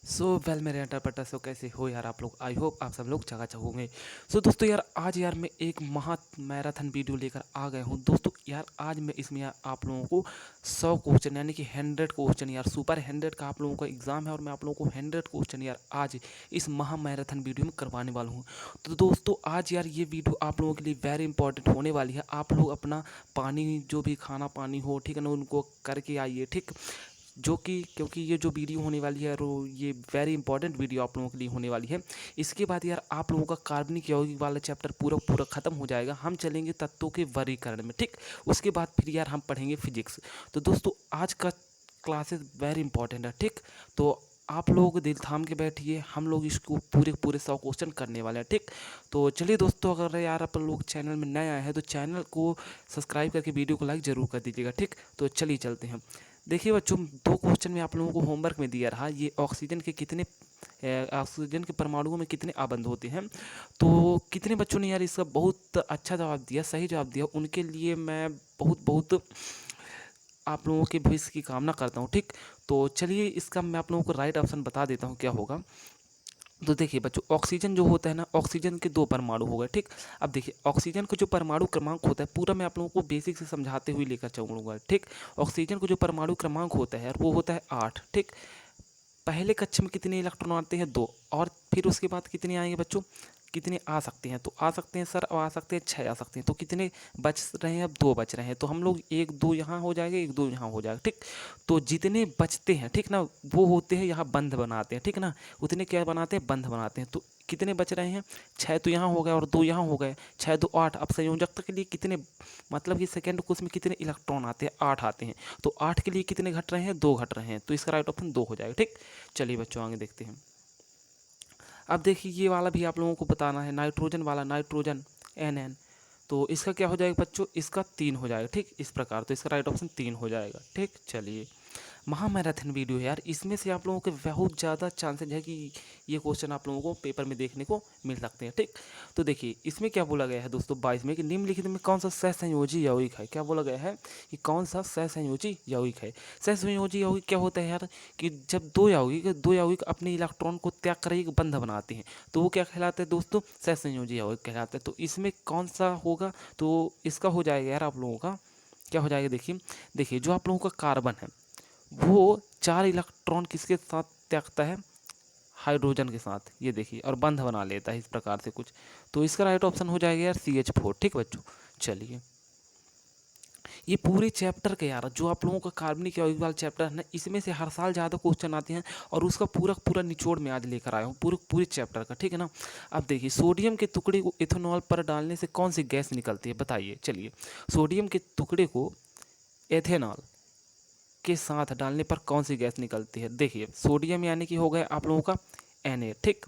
So well मेरे interpreter सो कैसे हो यार आप लोग। आई होप आप सब लोग चकाचक होंगे। सो दोस्तों यार आज यार मैं एक महा मैराथन वीडियो लेकर आ गया हूँ दोस्तों। यार आज मैं इसमें यार आप लोगों को 100 क्वेश्चन यानी कि 100 क्वेश्चन यार सुपर 100 का आप लोगों का एग्जाम है और मैं आप लोगों को 100 क्वेश्चन यार आज इस महा मैराथन वीडियो में करवाने वाला हूँ। तो दोस्तों आज यार ये वीडियो आप लोगों के लिए वेरी इंपॉर्टेंट होने वाली है। आप लोग अपना पानी जो भी खाना पानी हो ठीक है ना उनको करके आइए ठीक। जो कि क्योंकि ये जो वीडियो होने वाली है वो ये वेरी इंपॉर्टेंट वीडियो आप लोगों के लिए होने वाली है। इसके बाद यार आप लोगों का कार्बनिक यौगिक वाला चैप्टर पूरा पूरा खत्म हो जाएगा। हम चलेंगे तत्वों के वर्गीकरण में ठीक। उसके बाद फिर यार हम पढ़ेंगे फिजिक्स। तो दोस्तों आज का क्लासेस वेरी इंपॉर्टेंट है ठीक। तो आप लोग दिल थाम के बैठिए, हम लोग इसको पूरे पूरे 100 क्वेश्चन करने वाले हैं ठीक। तो चलिए दोस्तों, अगर यार आप लोग चैनल में नए आए हैं तो चैनल को सब्सक्राइब करके वीडियो को लाइक ज़रूर कर दीजिएगा ठीक। तो चलिए चलते हैं। देखिए बच्चों, दो क्वेश्चन में आप लोगों को होमवर्क में दिया रहा, ये ऑक्सीजन के कितने ऑक्सीजन के परमाणुओं में कितने आबंध होते हैं। तो कितने बच्चों ने यार इसका बहुत अच्छा जवाब दिया, सही जवाब दिया, उनके लिए मैं बहुत बहुत आप लोगों के भविष्य की कामना करता हूँ ठीक। तो चलिए इसका मैं आप लोगों को राइट ऑप्शन बता देता हूँ क्या होगा। तो देखिए बच्चों, ऑक्सीजन जो होता है ना, ऑक्सीजन के दो परमाणु हो गए ठीक। अब देखिए ऑक्सीजन का जो परमाणु क्रमांक होता है पूरा मैं आप लोगों को बेसिक से समझाते हुए लेकर चलूँगा ठीक। ऑक्सीजन का जो परमाणु क्रमांक होता है वो होता है 8 ठीक। पहले कक्षा में कितने इलेक्ट्रॉन आते हैं 2, और फिर उसके बाद कितने आएंगे बच्चों, कितने आ सकते हैं, तो आ सकते हैं सर, आ सकते हैं 6 आ सकते हैं। तो कितने बच रहे हैं, अब 2 बच रहे हैं। तो हम लोग 1 2 यहाँ हो जाएगा, 1 2 यहाँ हो जाएगा ठीक। तो जितने बचते हैं ठीक ना वो होते हैं यहाँ बंध बनाते हैं ठीक ना। उतने क्या बनाते हैं, बंध बनाते हैं। तो कितने बच रहे हैं, 6 तो यहाँ हो गए और 2 यहाँ हो गए, 6 2 8। अब संयोजकता के लिए कितने, मतलब कि सेकेंड कोर्स में कितने इलेक्ट्रॉन आते हैं, 8 आते हैं। तो 8 के लिए कितने घट रहे हैं, 2 घट रहे हैं। तो इसका राइट ऑप्शन 2 हो जाएगा ठीक। चलिए बच्चों आगे देखते हैं। अब देखिए ये वाला भी आप लोगों को बताना है, नाइट्रोजन वाला, नाइट्रोजन NN। तो इसका क्या हो जाएगा बच्चों, इसका 3 हो जाएगा ठीक इस प्रकार। तो इसका राइट ऑप्शन 3 हो जाएगा ठीक। चलिए महामैराथन वीडियो है यार, इसमें से आप लोगों के बहुत ज़्यादा चांसेज है कि ये क्वेश्चन आप लोगों को पेपर में देखने को मिल सकते हैं ठीक। तो देखिए इसमें क्या बोला गया है दोस्तों 22 में कि निम्नलिखित में कौन सा सहसंयोजी यौगिक है। क्या बोला गया है कि कौन सा सहसंयोजी यौगिक है। सहसंयोजी यौगिक क्या होता है यार, कि जब दो यौगिक अपने इलेक्ट्रॉन को त्याग कर एक बंध बनाते हैं तो वो क्या कहलाते हैं दोस्तों, सहसंयोजी यौगिक कहलाते हैं। तो इसमें कौन सा होगा, तो इसका हो जाएगा यार आप लोगों का क्या हो जाएगा, देखिए देखिए जो आप लोगों का कार्बन है वो 4 इलेक्ट्रॉन किसके साथ त्यागता है, हाइड्रोजन के साथ, ये देखिए, और बंध बना लेता है इस प्रकार से कुछ। तो इसका राइट ऑप्शन हो जाएगा यार CH4 ठीक बच्चों। चलिए ये पूरे चैप्टर के यार जो आप लोगों का कार्बनिक यौगिक वाला चैप्टर है ना, इसमें से हर साल ज़्यादा क्वेश्चन आते हैं और उसका पूरा पूरा निचोड़ में आज लेकर आया हूँ पूरे पूरे चैप्टर का ठीक है ना। अब देखिए सोडियम के टुकड़े को इथेनॉल पर डालने से कौन सी गैस निकलती है, बताइए। चलिए सोडियम के टुकड़े को एथेनॉल के साथ डालने पर कौन सी गैस निकलती है। देखिए सोडियम यानी कि हो गया आप लोगों का Na ठीक।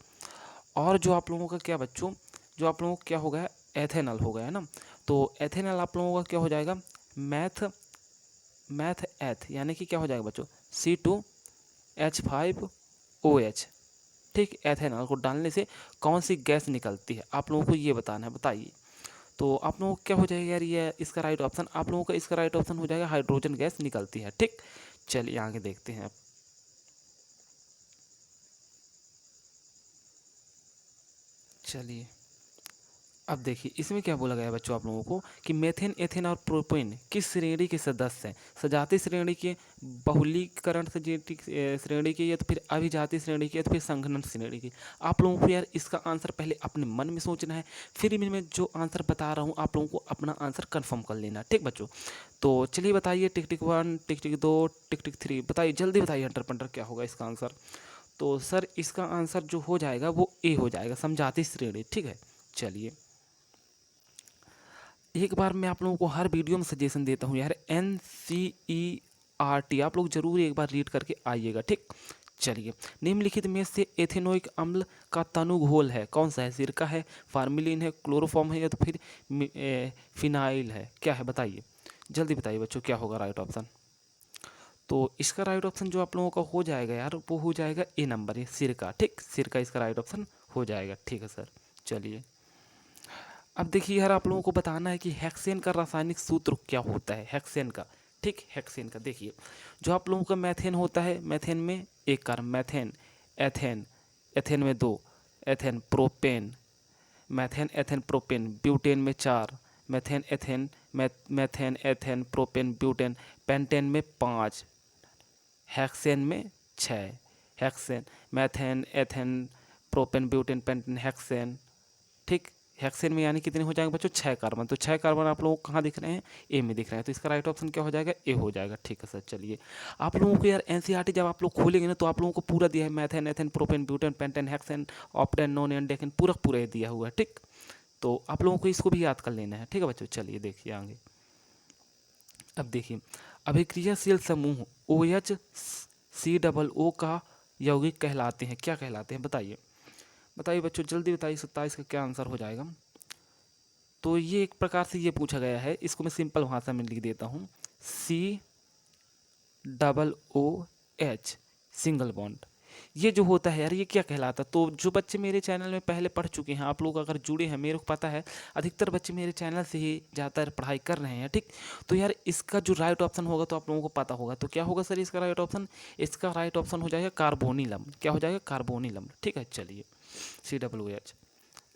और जो आप लोगों का क्या बच्चों, जो आप लोगों का क्या हो गया, एथेनॉल हो गया है ना। तो एथेनॉल आप लोगों का क्या हो जाएगा, मैथ मैथ एथ, यानी कि क्या हो जाएगा बच्चों C2H5OH ठीक। एथेनॉल को डालने से कौन सी गैस निकलती है आप लोगों को ये बताना है, बताइए। तो आप लोगों को क्या हो जाएगा यार, ये इसका राइट ऑप्शन आप लोगों का इसका राइट ऑप्शन हो जाएगा हाइड्रोजन गैस निकलती है ठीक। चलिए आगे देखते हैं। चलिए अब देखिए इसमें क्या बोला गया है बच्चों आप लोगों को कि मेथेन एथेन और प्रोपेन किस श्रेणी के सदस्य हैं, सजातीय श्रेणी के, बहुलीकरण श्रेणी के, या तो फिर अभिजातीय श्रेणी के, या तो फिर संघनन श्रेणी के। आप लोगों को यार इसका आंसर पहले अपने मन में सोचना है, फिर मैं जो आंसर बता रहा हूँ आप लोगों को अपना आंसर कन्फर्म कर लेना ठीक बच्चों। तो चलिए बताइए, टिक टिक 1 टिक टिक 2 टिक टिक 3, बताइए जल्दी बताइए हंटर पंटर क्या होगा इसका आंसर। तो सर इसका आंसर जो हो जाएगा वो ए हो जाएगा, समझाती श्रेणी ठीक है। चलिए एक बार मैं आप लोगों को हर वीडियो में सजेशन देता हूँ यार, NCERT आप लोग जरूर एक बार रीड करके आइएगा ठीक। चलिए निम्नलिखित में से एथेनोइक अम्ल का तनु घोल है कौन सा है, सिरका है, फार्मिलिन है, क्लोरोफॉर्म है, या तो फिर फिनाइल है, क्या है बताइए। जल्दी बताइए बच्चों क्या होगा राइट ऑप्शन। तो इसका राइट ऑप्शन जो आप लोगों का हो जाएगा यार वो हो जाएगा ए नंबर, ये सिरका ठीक। सिरका इसका राइट ऑप्शन हो जाएगा ठीक है सर। चलिए अब देखिए यार आप लोगों को बताना है कि हेक्सेन का रासायनिक सूत्र क्या होता है, हेक्सेन का ठीक। हेक्सेन का देखिए जो आप लोगों का मैथेन होता है, मैथेन में एक कार्बन, मैथेन एथेन, एथेन में 2, ethane propane, methane ethane propane, butane में 4, methane ethane methane ethane propane butane, pentane में 5, हेक्सेन में 6, hexane methane ethane propane butane pentane hexane. ठीक, हेक्सेन में यानी कितने हो जाएंगे बच्चों? 6 कार्बन। तो 6 कार्बन आप लोगों को कहाँ दिख रहे हैं? ए में दिख रहे हैं। तो इसका राइट ऑप्शन क्या हो जाएगा? ए हो जाएगा। ठीक है सर, चलिए आप लोगों को यार एनसीईआरटी जब आप लोग खोलेंगे ना तो आप लोगों को पूरा दिया है, methane ethane propane butane pentane hexane octane nonane decane, पूरा पूरा दिया हुआ है। ठीक, तो आप लोगों को इसको भी याद कर लेना है। ठीक है बच्चों, चलिए देखिए आगे। अब देखिए, अभिक्रियाशील समूह OH COO का यौगिक कहलाते हैं, क्या कहलाते हैं? बताइए बताइए बच्चों, जल्दी बताइए। 27 का क्या आंसर हो जाएगा? तो ये एक प्रकार से ये पूछा गया है, इसको मैं सिंपल भाषा में लिख देता हूँ, COOH सिंगल बॉन्ड। ये जो होता है यार, ये क्या कहलाता है? तो जो बच्चे मेरे चैनल में पहले पढ़ चुके हैं, आप लोग अगर जुड़े हैं, मेरे को पता है अधिकतर बच्चे मेरे चैनल से ही ज़्यादातर पढ़ाई कर रहे हैं। ठीक, तो यार इसका जो राइट ऑप्शन होगा तो आप लोगों को पता होगा। तो क्या होगा सर इसका राइट ऑप्शन? इसका राइट ऑप्शन हो जाएगा कार्बोनिल अम्ल। क्या हो जाएगा? कार्बोनिल अम्ल। ठीक है, चलिए COOH।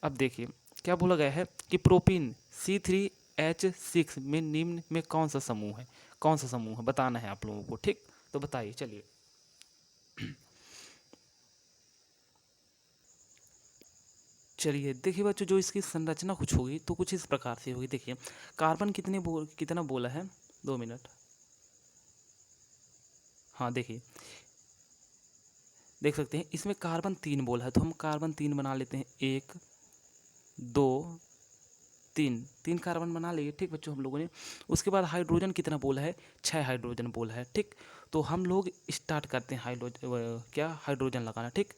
अब देखिए क्या बोला गया है कि प्रोपीन C3H6 में निम्न में कौन सा समूह है? कौन सा समूह है बताना है आप लोगों को। ठीक, तो बताइए चलिए। चलिए देखिए बच्चों, जो इसकी संरचना कुछ होगी तो कुछ इस प्रकार से होगी। देखिए कार्बन कितना बोला है? 2 मिनट। हाँ देखिए, देख सकते हैं इसमें कार्बन 3 बोला है, तो हम कार्बन 3 बना लेते हैं। 1 2 3 कार्बन बना लिए। ठीक बच्चों, हम लोगों ने उसके बाद हाइड्रोजन कितना बोला है? 6 हाइड्रोजन बोला है। ठीक, तो हम लोग स्टार्ट करते हैं हाइड्रोजन लगाना। ठीक,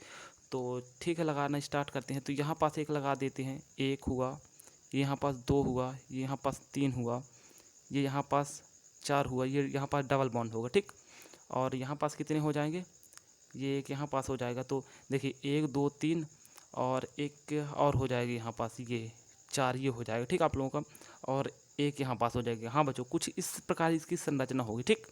तो ठीक है, लगाना स्टार्ट करते हैं। तो यहाँ पास एक लगा देते हैं, 1 हुआ, यहाँ पास 2 हुआ, ये यहाँ पास 3 हुआ, ये यहाँ पास 4 हुआ, ये यहाँ पास डबल बॉन्ड होगा। ठीक, और यहाँ पास कितने हो जाएंगे? ये एक यहाँ पास हो जाएगा। तो देखिए 1 2 3 और एक और हो जाएगी यहाँ पास, ये 4 ये हो जाएगा। ठीक, आप लोगों का, और एक यहाँ पास हो जाएगा। हाँ बच्चों, कुछ इस प्रकार इसकी संरचना होगी। ठीक,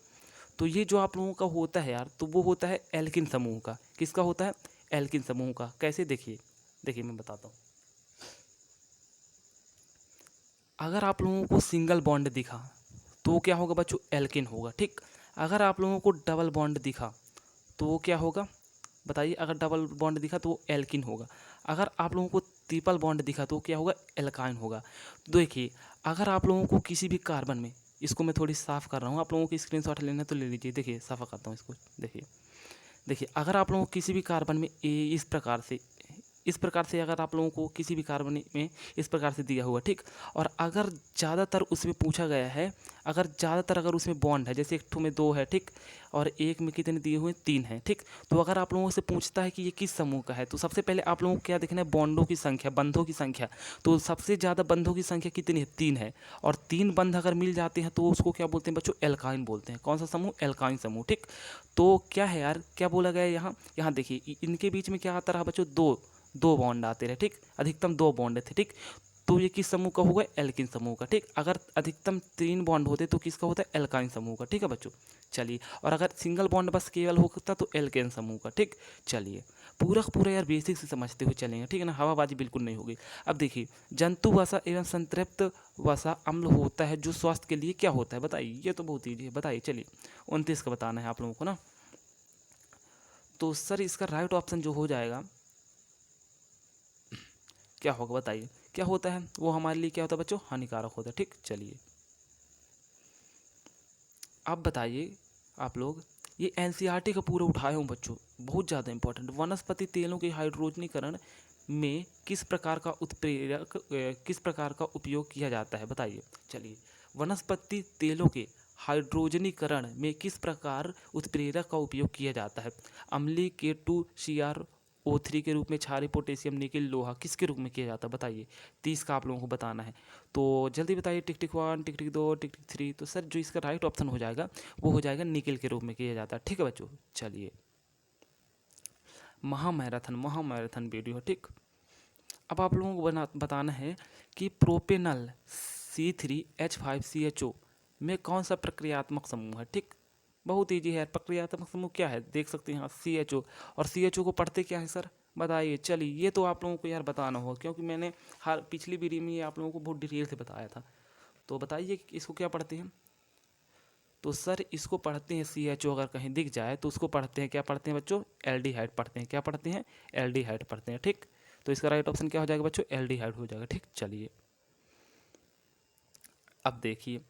तो ये जो आप लोगों का होता है यार, तो वो होता है एल्किन समूह का। किसका होता है? एल्किन समूह का। कैसे? देखिए देखिए मैं बताता हूँ। अगर आप लोगों को सिंगल बॉन्ड दिखा तो क्या होगा बच्चों? एल्किन होगा। ठीक, अगर आप लोगों को डबल बॉन्ड दिखा तो वो क्या होगा? बताइए। अगर डबल बॉन्ड दिखा तो वो एल्किन होगा। अगर आप लोगों को ट्रिपल बॉन्ड दिखा तो क्या होगा? एल्काइन होगा। तो देखिए, अगर आप लोगों को किसी भी कार्बन में, इसको मैं थोड़ी साफ़ कर रहा हूँ, आप लोगों को स्क्रीनशॉट लेना है तो ले लीजिए। देखिए साफ़ा करता हूँ इसको। देखिए देखिए, अगर आप लोगों को किसी भी कार्बन में इस प्रकार से अगर आप लोगों को किसी भी कार्बन में इस प्रकार से दिया हुआ, ठीक, और अगर ज़्यादातर उसमें पूछा गया है, अगर उसमें बॉन्ड है, जैसे एक ठो में 2 है, ठीक, और एक में कितने दिए हुए? 3 हैं। ठीक, तो अगर आप लोगों से पूछता है कि ये किस समूह का है, तो सबसे पहले आप लोगों को क्या देखना है? बॉन्डों की संख्या, बंधों की संख्या। तो सबसे ज़्यादा बंधों की संख्या कितनी है? 3 है। और 3 बंध अगर मिल जाते हैं तो उसको क्या बोलते हैं बच्चों? एल्काइन बोलते हैं। कौन सा समूह? एल्काइन समूह। ठीक, तो क्या है यार, क्या बोला गया है यहाँ? यहाँ देखिए इनके बीच में क्या आता रहा बच्चों? दो बॉन्ड आते रहे। ठीक, अधिकतम 2 बॉन्ड थे। ठीक, तो ये किस समूह का होगा? एल्किन समूह का। ठीक, अगर अधिकतम 3 बॉन्ड होते तो किसका होता है? एल्काइन समूह का। ठीक है बच्चों, चलिए। और अगर सिंगल बॉन्ड बस केवल होता तो एल्केन समूह का। ठीक, चलिए पूरा का पूरा यार बेसिक से समझते हुए चलेंगे। ठीक है ना, हवाबाजी बिल्कुल नहीं होगी। अब देखिए, जंतु वसा एवं संतृप्त वसा अम्ल होता है जो स्वास्थ्य के लिए क्या होता है? बताइए, ये तो बहुत ईजी है। बताइए चलिए, 29 का बताना है आप लोगों को ना। तो सर इसका राइट ऑप्शन जो हो जाएगा क्या होगा? बताइए क्या होता है? वो हमारे लिए क्या होता है बच्चों? हानिकारक होता है। ठीक, चलिए अब बताइए आप लोग। ये एनसीईआरटी का पूरा उठाए हूँ बच्चों, बहुत ज़्यादा इंपॉर्टेंट। वनस्पति तेलों के हाइड्रोजनीकरण में किस प्रकार का उपयोग किया जाता है? बताइए चलिए। वनस्पति तेलों के हाइड्रोजनीकरण में किस प्रकार उत्प्रेरक का उपयोग किया जाता है? अम्लीय K2CrO3 के रूप में, क्षारीय पोटेशियम निकेल लोहा, किसके रूप में किया जाता है? बताइए। 30 का आप लोगों को बताना है, तो जल्दी बताइए। टिक टिक 1, टिक टिक 2, टिक टिक 3। तो सर जो इसका राइट ऑप्शन हो जाएगा वो हो जाएगा निकेल के रूप में किया जाता है। ठीक है बच्चों, चलिए। महामैराथन वीडियो है। ठीक, अब आप लोगों को बताना है कि प्रोपेनल C3H5CHO में कौन सा प्रक्रियात्मक समूह है? ठीक, बहुत ईजी है। प्रक्रियात्मक समूह क्या है देख सकते हैं यहाँ CHO, और CHO को पढ़ते क्या है सर बताइए। चलिए ये तो आप लोगों को यार बताना होगा, क्योंकि मैंने हर पिछली वीडियो में ये आप लोगों को बहुत डिटेल से बताया था। तो बताइए कि इसको क्या पढ़ते हैं। तो सर इसको पढ़ते हैं CHO, अगर कहीं दिख जाए तो उसको पढ़ते हैं, क्या पढ़ते हैं बच्चों, एल्डिहाइड पढ़ते हैं। क्या पढ़ते हैं, एल्डिहाइड पढ़ते हैं। ठीक, तो इसका राइट ऑप्शन क्या हो जाएगा बच्चों, एल्डिहाइड हो जाएगा। ठीक, चलिए अब देखिए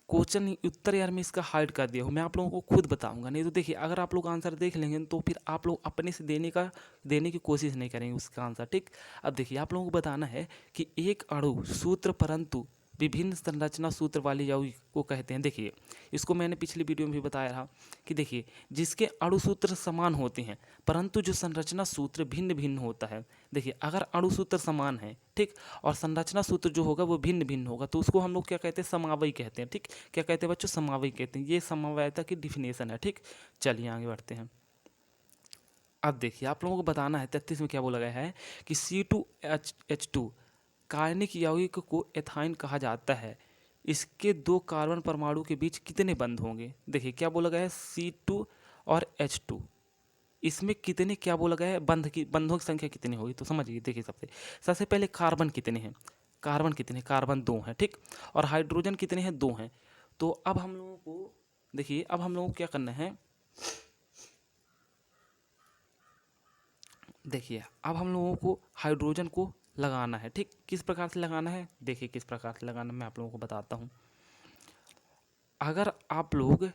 क्वेश्चन उत्तर यार मैं इसका हाइड कर दिया हूँ, मैं आप लोगों को खुद बताऊंगा। नहीं तो देखिए अगर आप लोग आंसर देख लेंगे तो फिर आप लोग अपने से देने की कोशिश नहीं करेंगे उसका आंसर। ठीक, अब देखिए आप लोगों को बताना है कि एक अणु सूत्र परंतु विभिन्न संरचना सूत्र वाली यौगिक को कहते हैं। देखिए इसको मैंने पिछली वीडियो में भी बताया था कि देखिए जिसके अणु सूत्र समान होते हैं परंतु जो संरचना सूत्र भिन्न भिन्न होता है। देखिए अगर अणु सूत्र समान है ठीक, और संरचना सूत्र जो होगा वो भिन्न भिन्न होगा, तो उसको हम लोग क्या कहते हैं, समवायी कहते हैं। ठीक, क्या कहते हैं बच्चों, समवायी कहते हैं। ये समवायता की डिफिनेशन है। ठीक, चलिए आगे बढ़ते हैं। अब देखिए आप लोगों को बताना है 33 में क्या बोला गया है कि C2H2 कार्बनिक यौगिक को एथाइन कहा जाता है। इसके दो कार्बन परमाणु के बीच कितने बंध होंगे। देखिए क्या बोला गया है, C2 और H2, इसमें कितने क्या बोला गया है, बंधों की संख्या कितनी होगी। तो समझिए देखिए सबसे पहले कार्बन कितने हैं, कार्बन कितने, कार्बन 2 हैं। ठीक, और हाइड्रोजन कितने हैं, 2 हैं। तो अब हम लोगों को देखिए, अब हम लोगों को क्या करना है, देखिए अब हम लोगों को हाइड्रोजन को लगाना है। ठीक, किस प्रकार से लगाना है, देखिए किस प्रकार से लगाना मैं आप लोगों को बताता हूँ। अगर आप लोग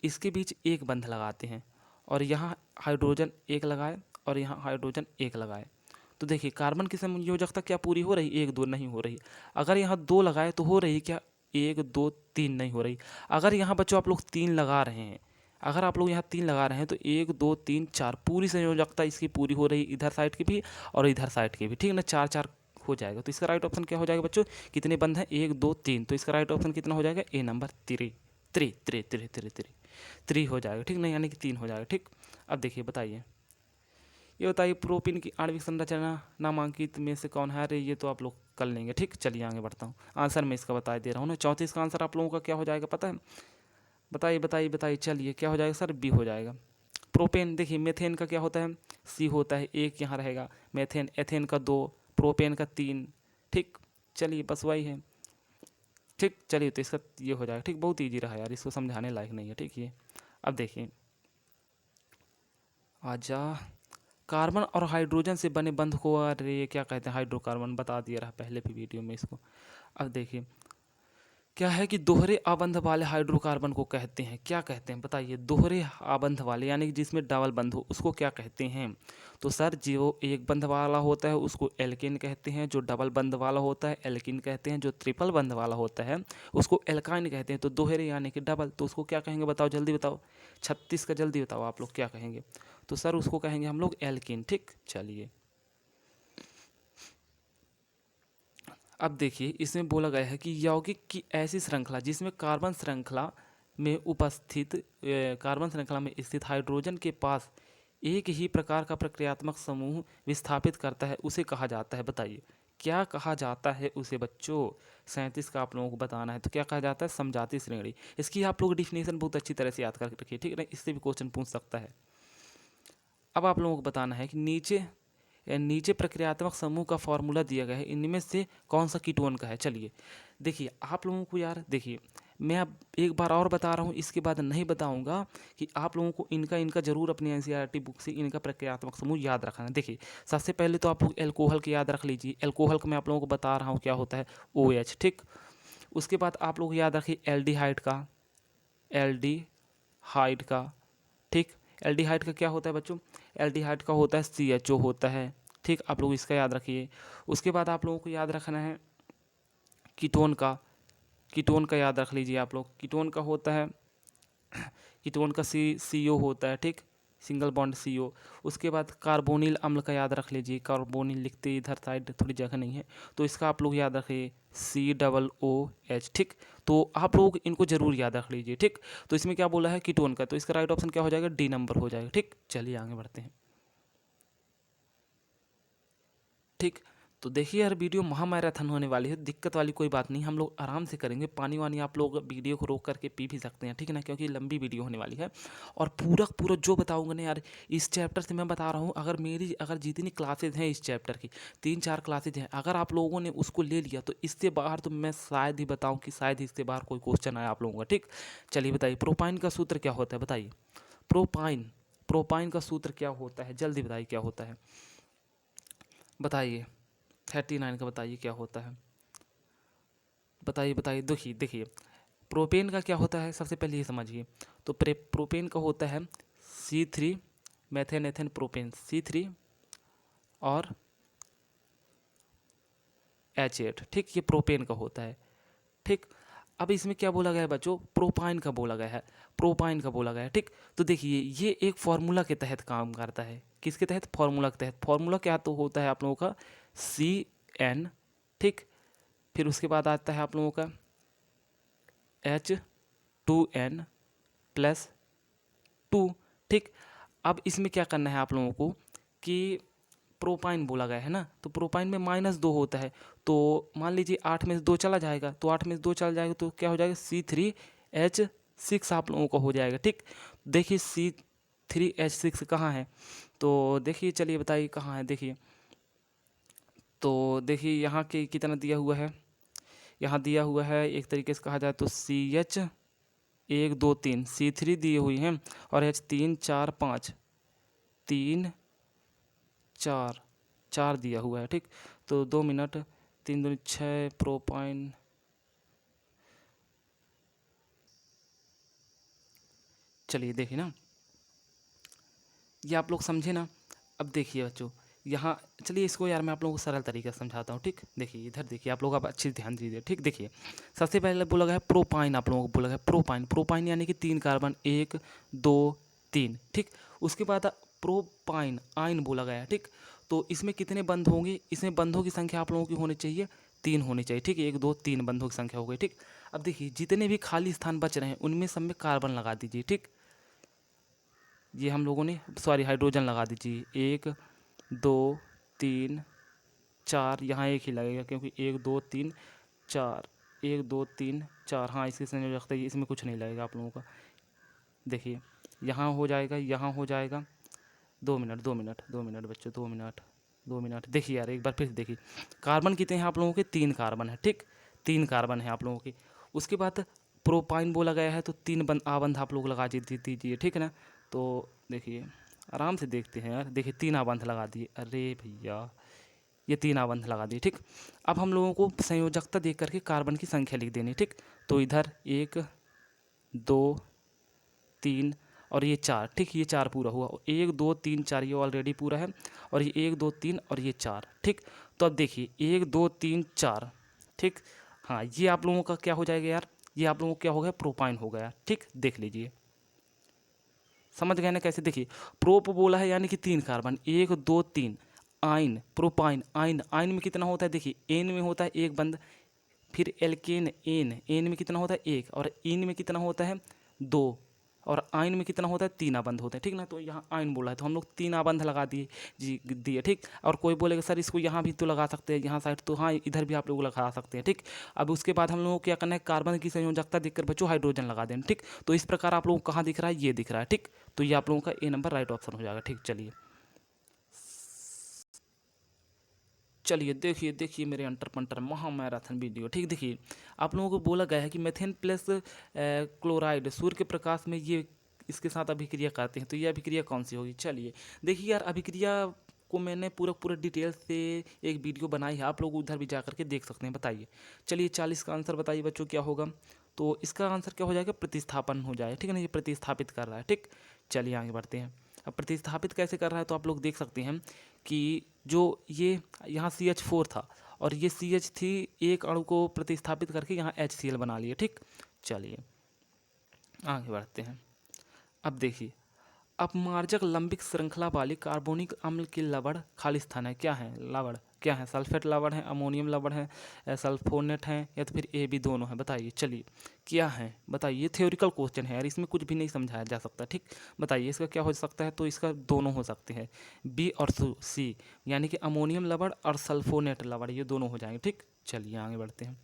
इसके बीच एक बंध लगाते हैं और यहाँ हाइड्रोजन एक लगाए और यहाँ हाइड्रोजन एक लगाए, तो देखिए कार्बन की संयोजकता क्या पूरी हो रही, 1 2 नहीं हो रही। अगर यहाँ 2 लगाए तो हो रही क्या, 1 2 3 नहीं हो रही। अगर यहाँ बच्चों आप लोग 3 लगा रहे हैं, अगर आप लोग यहाँ 3 लगा रहे हैं तो 1 2 3 4 पूरी संयोजकता इसकी पूरी हो रही, इधर साइड की भी और इधर साइड की भी। ठीक ना, 4 4 हो जाएगा। तो इसका राइट ऑप्शन क्या हो जाएगा बच्चों, कितने बंद हैं, 1 2 3। तो इसका राइट ऑप्शन कितना हो जाएगा, ए नंबर 3 3 3 3 3 3 3 हो जाएगा। ठीक, नहीं यानी कि 3 हो जाएगा। ठीक, अब देखिए बताइए, ये बताइए प्रोपीन की आणविक संरचना नामांकित में से कौन है। अरे ये तो आप लोग कर लेंगे। ठीक, चलिए आगे बढ़ता हूँ। आंसर मैं इसका बता दे रहा हूँ ना, 34 का आंसर आप लोगों का क्या हो जाएगा पता है, बताइए बताइए बताइए। चलिए क्या हो जाएगा सर, बी हो जाएगा। प्रोपेन, देखिए मेथेन का क्या होता है, सी होता है, एक यहाँ रहेगा। मेथेन, एथेन का 2, प्रोपेन का 3। ठीक, चलिए बस वही है। ठीक, चलिए तो इसका ये हो जाएगा। ठीक, बहुत ईजी रहा यार, इसको समझाने लायक नहीं है। ठीक, ये अब देखिए, आजा, कार्बन और हाइड्रोजन से बने बंध को अरे ये क्या कहते हैं, हाइड्रोकार्बन, बता दिया रहा पहले भी वीडियो में इसको। अब देखिए क्या है कि दोहरे आबंध वाले हाइड्रोकार्बन को कहते हैं, क्या कहते हैं बताइए, दोहरे आबंध वाले यानी कि जिसमें डबल बंध हो उसको क्या कहते हैं। तो सर जो एक बंध वाला होता है उसको एल्केन कहते हैं, जो डबल बंध वाला होता है एल्किन कहते हैं, जो ट्रिपल बंध वाला होता है उसको एल्काइन कहते हैं। तो दोहरे यानी कि डबल, तो उसको क्या कहेंगे बताओ, जल्दी बताओ, 36 का जल्दी बताओ आप लोग क्या कहेंगे। तो सर उसको कहेंगे हम लोग एल्किन। ठीक, चलिए अब देखिए इसमें बोला गया है कि यौगिक की ऐसी श्रृंखला जिसमें कार्बन श्रृंखला में उपस्थित कार्बन श्रृंखला में स्थित हाइड्रोजन के पास एक ही प्रकार का प्रक्रियात्मक समूह विस्थापित करता है उसे कहा जाता है। बताइए क्या कहा जाता है उसे बच्चों, 37 का आप लोगों को बताना है। तो क्या कहा जाता है, समजाति श्रेणी। इसकी आप लोग डिफिनेशन बहुत अच्छी तरह से याद करके रखिए। ठीक है ना, इससे भी क्वेश्चन पूछ सकता है। अब आप लोगों को बताना है कि नीचे प्रक्रियात्मक समूह का फॉर्मूला दिया गया है, इनमें से कौन सा कीटोन का है। चलिए देखिए आप लोगों को यार, देखिए मैं अब एक बार और बता रहा हूँ, इसके बाद नहीं बताऊँगा कि आप लोगों को इनका ज़रूर अपनी एनसीईआरटी बुक से इनका प्रक्रियात्मक समूह याद रखना है। देखिए सबसे पहले तो आप लोग एल्कोहल के याद रख लीजिए। एल्कोहल को मैं आप लोगों को बता रहा हूँ क्या होता है, OH। ठीक, उसके बाद आप लोग याद रखिए एल्डिहाइड का, एल्डिहाइड का। ठीक, एल्डिहाइड का क्या होता है बच्चों, एल्डिहाइड का होता है CHO होता है। ठीक, आप लोग इसका याद रखिए। उसके बाद आप लोगों को याद रखना है कीटोन का, कीटोन का याद रख लीजिए आप लोग। कीटोन का होता है, कीटोन का CO होता है। ठीक, सिंगल बॉन्ड CO। उसके बाद कार्बोनिल अम्ल का याद रख लीजिए, कार्बोनिल लिखते इधर साइड थोड़ी जगह नहीं है तो इसका आप लोग याद रखिए COOH। ठीक, तो आप लोग इनको जरूर याद रख लीजिए। ठीक, तो इसमें क्या बोला है कीटोन का, तो इसका राइट ऑप्शन क्या हो जाएगा, डी नंबर हो जाएगा। ठीक, चलिए आगे बढ़ते हैं। ठीक, तो देखिए यार वीडियो महामैराथन होने वाली है, दिक्कत वाली कोई बात नहीं, हम लोग आराम से करेंगे। पानी वानी आप लोग वीडियो को रोक करके पी भी सकते हैं, ठीक है ना, क्योंकि लंबी वीडियो होने वाली है। और पूरा पूरा जो बताऊंगा ना यार, इस चैप्टर से मैं बता रहा हूँ, अगर जितनी क्लासेज हैं इस चैप्टर की, 3-4 क्लासेज हैं, अगर आप लोगों ने उसको ले लिया तो इससे बाहर तो मैं शायद ही बताऊँ कि शायद इससे बाहर कोई क्वेश्चन आया आप लोगों का। ठीक, चलिए बताइए प्रोपाइन का सूत्र क्या होता है, बताइए। प्रोपाइन प्रोपाइन का सूत्र क्या होता है, जल्दी बताइए क्या होता है, बताइए। 39 का बताइए क्या होता है, बताइए बताइए। देखिए देखिए, प्रोपेन का क्या होता है, सबसे पहले ये समझिए। तो प्रोपेन का होता है C3 methane ethane propane, C3 और H8। ठीक, ये प्रोपेन का होता है। ठीक, अब इसमें क्या बोला गया है बच्चों, प्रोपाइन का बोला गया है, प्रोपाइन का बोला गया है। ठीक, तो देखिए ये एक फार्मूला के तहत काम करता है। किसके तहत, फार्मूला के तहत। फार्मूला क्या तो होता है आप लोगों का CN। ठीक, फिर उसके बाद आता है आप लोगों का H2N प्लस 2। ठीक, अब इसमें क्या करना है आप लोगों को कि प्रोपाइन बोला गया है ना, तो प्रोपाइन में -2 होता है। तो मान लीजिए 8 में से 2 चला जाएगा, तो 8 में से 2 चला जाएगा तो क्या हो जाएगा, C3H6 आप लोगों का हो जाएगा। ठीक, देखिए C3H6 कहाँ है, तो देखिए चलिए बताइए कहाँ है। देखिए तो देखिए यहाँ के कितना दिया हुआ है, यहाँ दिया हुआ है एक तरीके से कहा जाए तो CH1 2 3 C3 दिए हुई हैं, और H3 4 5 3 4 दिया हुआ है। ठीक, तो 2 मिनट, 3 दूनी 6 प्रोपाइन। चलिए देखिए ना, ये आप लोग समझे ना। अब देखिए बच्चों, यहाँ चलिए इसको यार मैं आप लोगों को सरल तरीका से समझाता हूँ। ठीक, देखिए इधर देखिए आप लोग, आप अच्छे से ध्यान दीजिए। ठीक, देखिए सबसे पहले बोला गया है प्रोपाइन, आप लोगों को बोला गया है प्रोपाइन। प्रोपाइन यानी कि 3 कार्बन, 1 2 3। ठीक, उसके बाद प्रोपाइन आइन बोला गया है। ठीक, तो इसमें कितने बंध होंगे, इसमें बंधों की संख्या आप लोगों की होनी चाहिए 3 होनी चाहिए। ठीक, 1 2 3 बंधों की संख्या हो गई। ठीक, अब देखिए जितने भी खाली स्थान बच रहे हैं उनमें सब में कार्बन लगा दीजिए। ठीक, ये हम लोगों ने सॉरी हाइड्रोजन लगा दीजिए। 1 2 3 4, यहाँ एक ही लगेगा क्योंकि 1 2 3 4, 1 2 3 4, हाँ इसके संयोजकता है, इसमें कुछ नहीं लगेगा आप लोगों का। देखिए यहाँ हो जाएगा, यहाँ हो जाएगा। 2 मिनट 2 मिनट 2 मिनट बच्चों, 2 मिनट 2 मिनट। देखिए यार एक बार फिर देखिए, कार्बन कितने हैं आप लोगों के, 3 कार्बन है। ठीक, 3 कार्बन है आप लोगों के। उसके बाद प्रोपाइन बोला गया है, तो 3 आबंध आप लोग लगा दीजिए। ठीक है ना, तो देखिए आराम से देखते हैं यार। देखिए 3 आबंध लगा दिए, अरे भैया ये 3 आबंध लगा दिए। ठीक, अब हम लोगों को संयोजकता देख करके कार्बन की संख्या लिख देनी। ठीक, तो इधर 1 2 3 और ये 4। ठीक, ये 4 पूरा हुआ, 1 2 3 4 ये ऑलरेडी पूरा है, और ये 1 2 3 और ये 4। ठीक, तो अब देखिए 1 2 3 4। ठीक, हाँ ये आप लोगों का क्या हो जाएगा यार, ये आप लोगों को क्या हो गया, प्रोपाइन हो गया। ठीक, देख लीजिए, समझ गए ना कैसे। देखिए प्रोप बोला है यानी कि 3 कार्बन, 1 2 3। आइन प्रोपाइन, आइन आइन में कितना होता है, देखिए एन में होता है 1 बंद, फिर एल्केन एन, एन में कितना होता है 1, और इन में कितना होता है 2, और आइन में कितना होता है 3 आबंध होते हैं। ठीक ना, तो यहाँ आइन बोला है तो हम लोग 3 आबंध लगा दिए जी दिए। ठीक, और कोई बोलेगा सर इसको यहाँ भी तो लगा सकते हैं, यहाँ साइड, तो हाँ इधर भी आप लोग लगा सकते हैं। ठीक, अब उसके बाद हम लोगों को क्या करना है, कार्बन की संयोजकता देखकर बच्चों हाइड्रोजन लगा देना। ठीक, तो इस प्रकार आप लोगों को कहाँ दिख रहा है, ये दिख रहा है। ठीक, तो ये आप लोगों का ए नंबर राइट ऑप्शन हो जाएगा। ठीक, चलिए चलिए देखिए देखिए मेरे अंटर पंटर महा मैराथन वीडियो। ठीक, देखिए आप लोगों को बोला गया है कि मेथेन प्लस क्लोराइड सूर्य के प्रकाश में ये इसके साथ अभिक्रिया करते हैं, तो ये अभिक्रिया कौन सी होगी। चलिए देखिए यार, अभिक्रिया को मैंने पूरा डिटेल से एक वीडियो बनाई है, आप लोग उधर भी जा करके देख सकते हैं। बताइए, चलिए 40 का आंसर बताइए बच्चों क्या होगा। तो इसका आंसर क्या हो जाएगा, प्रतिस्थापन हो जाए। ठीक है ना, ये प्रतिस्थापित कर रहा है। ठीक, चलिए आगे बढ़ते हैं। अब प्रतिस्थापित कैसे कर रहा है, तो आप लोग देख सकते हैं कि जो ये यहाँ CH4 था, और ये CH थी, एक अणु को प्रतिस्थापित करके यहाँ HCl बना लिए। ठीक, चलिए आगे बढ़ते हैं। अब देखिए, अपमार्जक लंबिक श्रृंखला वाली कार्बोनिक अम्ल के लवण खाली स्थान है। क्या है लवण? क्या है? सल्फेट लवण है, अमोनियम लवण है, सल्फोनेट है, या तो फिर ए बी दोनों है? बताइए। चलिए क्या है बताइए। ये थ्योरिकल क्वेश्चन है यार, इसमें कुछ भी नहीं समझाया जा सकता। ठीक, बताइए इसका क्या हो सकता है? तो इसका दोनों हो सकते हैं, बी और सी, यानी कि अमोनियम लवण और सल्फोनेट लवण, ये दोनों हो जाएंगे। ठीक, चलिए आगे बढ़ते हैं।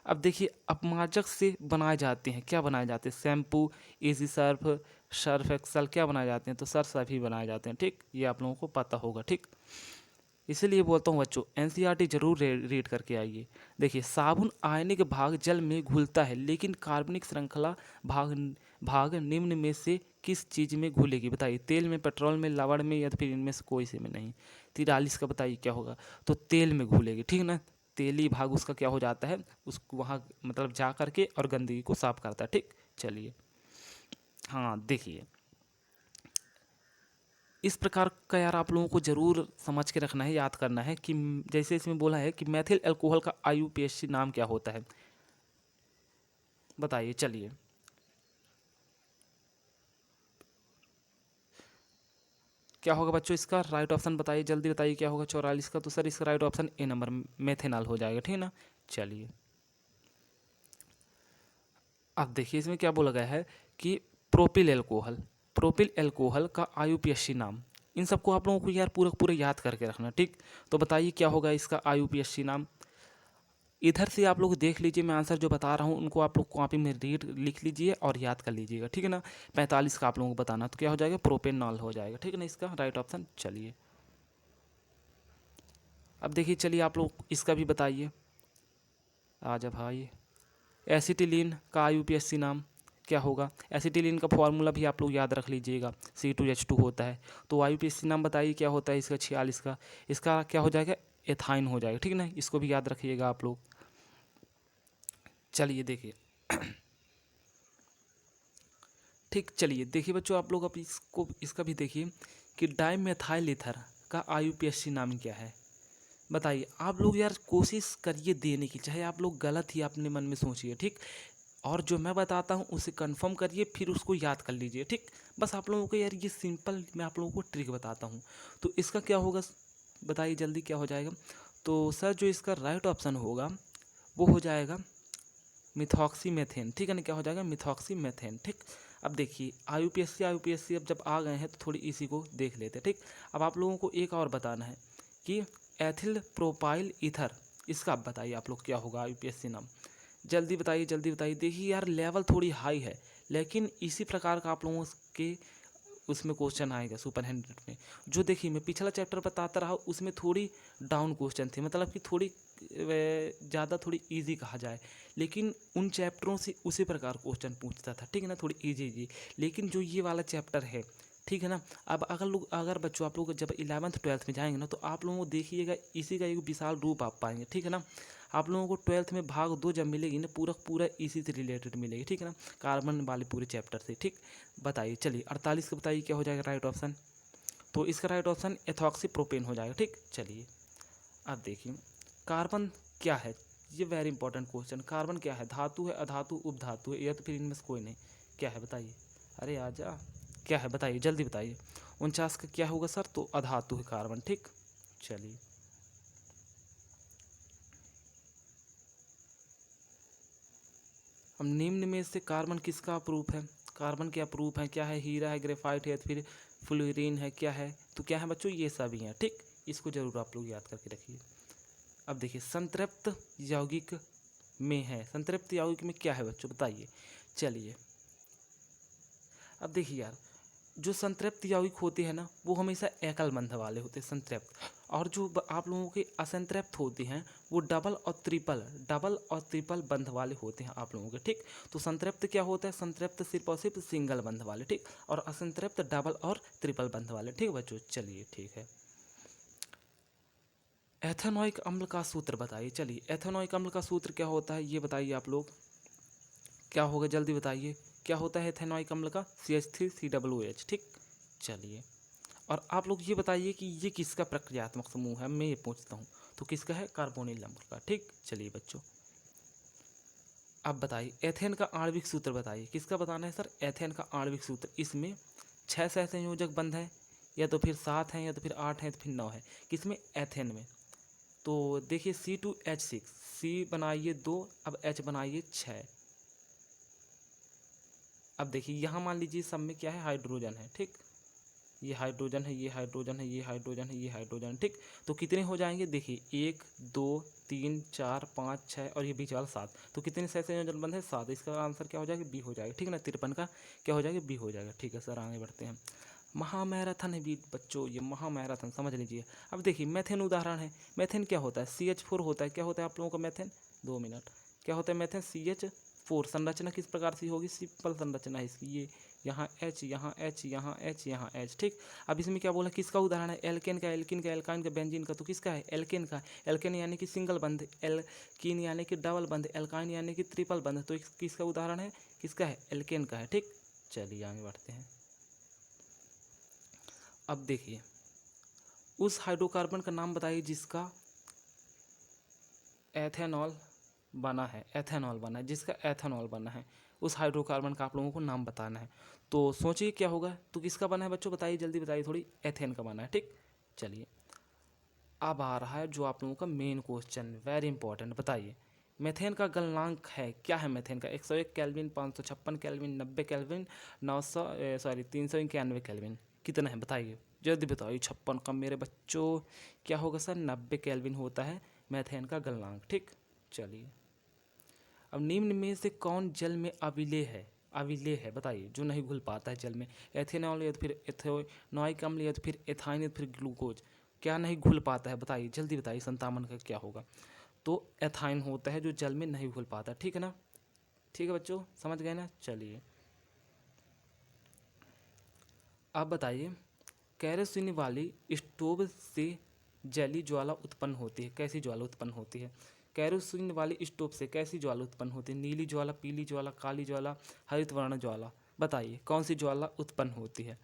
अब देखिए अपमार्जक से बनाए जाते हैं, क्या बनाए जाते हैं? Shampoo, easy Surf, Surf Excel, क्या बनाए जाते हैं? तो सर्फ ही बनाए जाते हैं। ठीक, ये आप लोगों को पता होगा। ठीक, इसीलिए बोलता हूँ बच्चों एनसीईआरटी जरूर रीड करके आइए। देखिए साबुन आयनिक भाग जल में घुलता है, लेकिन कार्बनिक श्रृंखला भाग भाग निम्न में से किस चीज़ में घुलेगी? बताइए। तेल में, पेट्रोल में, लवण में, या तो फिर इनमें से कोई से में नहीं। 43 का बताइए क्या होगा? तो तेल में घुलेगी। ठीक ना, तेली भाग उसका क्या हो जाता है, उसको वहाँ मतलब जा करके और गंदगी को साफ करता है। ठीक, चलिए हाँ देखिए इस प्रकार का यार आप लोगों को जरूर समझ के रखना है, याद करना है कि जैसे इसमें बोला है कि मैथिल अल्कोहल का आईयूपीएसी नाम क्या होता है? बताइए। चलिए क्या होगा बच्चों इसका राइट ऑप्शन? बताइए जल्दी बताइए क्या होगा 44 का? तो सर इसका right option A number methanol हो जाएगा। ठीक है ना, चलिए अब देखिए इसमें क्या बोला गया है कि प्रोपिल एल्कोहल का आईयूपीएसी नाम। इन सबको आप लोगों को यार पूरा पूरा याद करके रखना। ठीक, तो बताइए क्या होगा इसका आईयूपीएसी नाम? इधर से आप लोग देख लीजिए, मैं आंसर जो बता रहा हूँ उनको आप लोग कॉपी में रीड लिख लीजिए और याद कर लीजिएगा। ठीक है ना, 45 का आप लोगों को बताना, तो क्या हो जाएगा? प्रोपेनॉल हो जाएगा। ठीक है ना, इसका राइट ऑप्शन। चलिए अब देखिए, चलिए आप लोग इसका भी बताइए। आजा भाई, एसिटिलीन का आईयूपीएसी नाम क्या होगा? एसिटिलीन का फॉर्मूला भी आप लोग याद रख लीजिएगा, C2H2 होता है। तो आईयूपीएसी नाम बताइए क्या होता है इसका 46 का? इसका क्या हो जाएगा? एथाइन हो जाएगा। ठीक है ना, इसको भी याद रखिएगा आप लोग। चलिए देखिए ठीक, चलिए देखिए बच्चों आप लोग अब इसको इसका भी देखिए कि डाइमेथाइल ईथर का आईयूपीएसी नाम क्या है? बताइए। आप लोग यार कोशिश करिए देने की, चाहे आप लोग गलत ही अपने मन में सोचिए। ठीक, और जो मैं बताता हूँ उसे कंफर्म करिए, फिर उसको याद कर लीजिए। ठीक, बस आप लोगों को यार ये सिंपल मैं आप लोगों को ट्रिक बताता हूँ। तो इसका क्या होगा बताइए जल्दी क्या हो जाएगा? तो सर जो इसका राइट ऑप्शन होगा वो हो जाएगा मिथॉक्सीमेथेन। ठीक है ना, क्या हो जाएगा? मिथॉक्सीमेथेन। ठीक, अब देखिए आईयूपीएसी अब जब आ गए हैं तो थोड़ी इसी को देख लेते हैं। ठीक, अब आप लोगों को एक और बताना है कि एथिल प्रोपाइल ईथर, इसका अब बताइए आप लोग क्या होगा आईयूपीएसी नाम? जल्दी बताइए जल्दी बताइए। देखिए यार लेवल थोड़ी हाई है, लेकिन इसी प्रकार का आप लोगों के उसमें क्वेश्चन आएगा सुपर 100 में। जो देखिए मैं पिछला चैप्टर बताता रहा उसमें थोड़ी डाउन क्वेश्चन थे, मतलब कि थोड़ी ज़्यादा थोड़ी इजी कहा जाए, लेकिन उन चैप्टरों से उसी प्रकार क्वेश्चन पूछता था। ठीक है ना, थोड़ी इजी इजी। लेकिन जो ये वाला चैप्टर है, ठीक है ना, अब अगर बच्चों आप लोग जब 11th 12th में जाएंगे ना तो आप लोगों को देखिएगा इसी का एक विशाल रूप आप पाएंगे। ठीक है ना, आप लोगों को 12th में भाग 2 जब मिलेगी ना पूरा पूरा इसी से रिलेटेड मिलेगी। ठीक है ना, कार्बन वाले पूरे चैप्टर से। ठीक, बताइए। चलिए 48 का बताइए क्या हो जाएगा राइट ऑप्शन? तो इसका राइट ऑप्शन एथॉक्सी प्रोपेन हो जाएगा। ठीक, चलिए अब देखिए कार्बन क्या है? ये वेरी इंपॉर्टेंट क्वेश्चन। कार्बन क्या है? धातु है, अधातु, उपधातु है, या तो फिर इनमें से कोई नहीं? क्या है बताइए? अरे आजा, क्या है बताइए जल्दी बताइए। 49 का क्या होगा सर? तो अधातु है कार्बन। ठीक, चलिए अब निम्न में से कार्बन किसका अपरूप है? कार्बन के अपरूप है? क्या है? हीरा है, ग्रेफाइट है, फिर फ्लोरीन है, क्या है? तो क्या है बच्चों? ये सभी हैं। ठीक, इसको जरूर आप लोग याद करके रखिए। अब देखिए संतृप्त यौगिक में है, संतृप्त यौगिक में क्या है बच्चों बताइए? चलिए अब देखिए यार जो संतृप्त यौगिक होते हैं ना वो हमेशा एकल बंध वाले होते हैं संतृप्त, और जो आप लोगों के असंतृप्त होते हैं वो डबल और ट्रिपल बंध वाले होते हैं आप लोगों के। ठीक, तो संतृप्त क्या होता है? संतृप्त सिर्फ और सिर्फ सिंगल बंध वाले। ठीक, और असंतृप्त डबल और ट्रिपल बंध वाले। ठीक बच्चों, चलिए ठीक है। एथेनॉइक अम्ल का सूत्र बताइए। चलिए एथेनॉइक अम्ल का सूत्र क्या होता है ये बताइए आप लोग, क्या होगा जल्दी बताइए। क्या होता है एथेनॉइक अम्ल का? CH3COOH। ठीक, चलिए और आप लोग ये बताइए कि ये किसका प्रक्रियात्मक समूह है? मैं ये पूछता हूँ तो किसका है? कार्बोनिल अम्ल का। ठीक, चलिए बच्चों अब बताइए एथेन का आणविक सूत्र बताइए। किसका बताना है सर? एथेन का आणविक सूत्र। इसमें 6 सहसंयोजक बंध है, या तो फिर 7 हैं, या तो फिर 8 हैं, तो फिर 9 है। किसमें? एथेन में। तो देखिए C2H6, C बनाइए 2, अब H बनाइए 6। अब देखिए यहाँ मान लीजिए सब में क्या है, हाइड्रोजन है, ठीक। ये हाइड्रोजन है, ये हाइड्रोजन है, ये हाइड्रोजन है, ये हाइड्रोजन, ठीक। तो कितने हो जाएंगे? देखिए 1 2 3 4 5 6 और ये बीच वाला 7। तो कितने सहसंयोजन बंध है? 7। इसका आंसर क्या हो जाएगा? बी हो जाएगा, ठीक है ना। 53 का क्या हो जाएगा? बी हो जाएगा, ठीक है सर। आगे बढ़ते हैं। महामैराथन है भी बच्चों, ये महामैराथन समझ लीजिए। अब देखिए मेथेन उदाहरण है। मेथेन क्या होता है? CH4 होता है। क्या होता है आप लोगों का मेथेन? 2 मिनट। क्या होता है मेथेन? CH4। संरचना किस प्रकार से होगी? सिंपल संरचना है इसकी। ये यहाँ H, यहाँ H, यहाँ H, यहाँ H, ठीक। अब इसमें क्या बोला, किसका उदाहरण है? एल्केन का, एल्किन का, एल्काइन का, बेंजीन का। तो किसका है? एल्केन का। एल्केन यानी कि सिंगल बंध, एल्कीन यानी कि डबल बंध, एल्काइन यानी कि ट्रिपल बंध। तो किसका उदाहरण है? किसका है? एल्केन का है, ठीक। चलिए आगे बढ़ते हैं। अब देखिए उस हाइड्रोकार्बन का नाम बताइए जिसका एथेनॉल बना है। एथेनॉल बना है, जिसका एथेनॉल बना है, उस हाइड्रोकार्बन का आप लोगों को नाम बताना है। तो सोचिए क्या होगा। तो किसका बना है बच्चों? बताइए, जल्दी बताइए थोड़ी। एथेन का बना है, ठीक। चलिए अब आ रहा है जो आप लोगों का मेन क्वेश्चन, वेरी इंपॉर्टेंट। बताइए मेथेन का गलनांक है क्या? है मेथेन का 101 केल्विन, 556 केल्विन, 90 केल्विन, 391 केल्विन। कितना है बताइए, जल्दी बताइए। 56 का मेरे बच्चों क्या होगा सर? 90 केल्विन होता है मेथेन का गलनांक, ठीक। चलिए अब निम्न में से कौन जल में अविलेय है? अविलेय है बताइए, जो नहीं घुल पाता है जल में। एथेनॉल, या तो फिर एथेनोइक अम्ल, या तो फिर एथाइन, या तो फिर ग्लूकोज। क्या नहीं घुल पाता है बताइए, जल्दी बताइए। 57 का क्या होगा? तो एथाइन होता है जो जल में नहीं घुल पाता, ठीक है ना। ठीक है बच्चों, समझ गए ना। चलिए अब बताइए केरोसिन वाली स्टोव से जली ज्वाला उत्पन्न होती है। कैसी ज्वाला उत्पन्न होती है? केरोसिन वाली स्टोव से कैसी ज्वाला उत्पन्न होती है? नीली ज्वाला, पीली ज्वाला, काली ज्वाला, हरित वर्ण ज्वाला। बताइए कौन सी ज्वाला उत्पन्न होती है?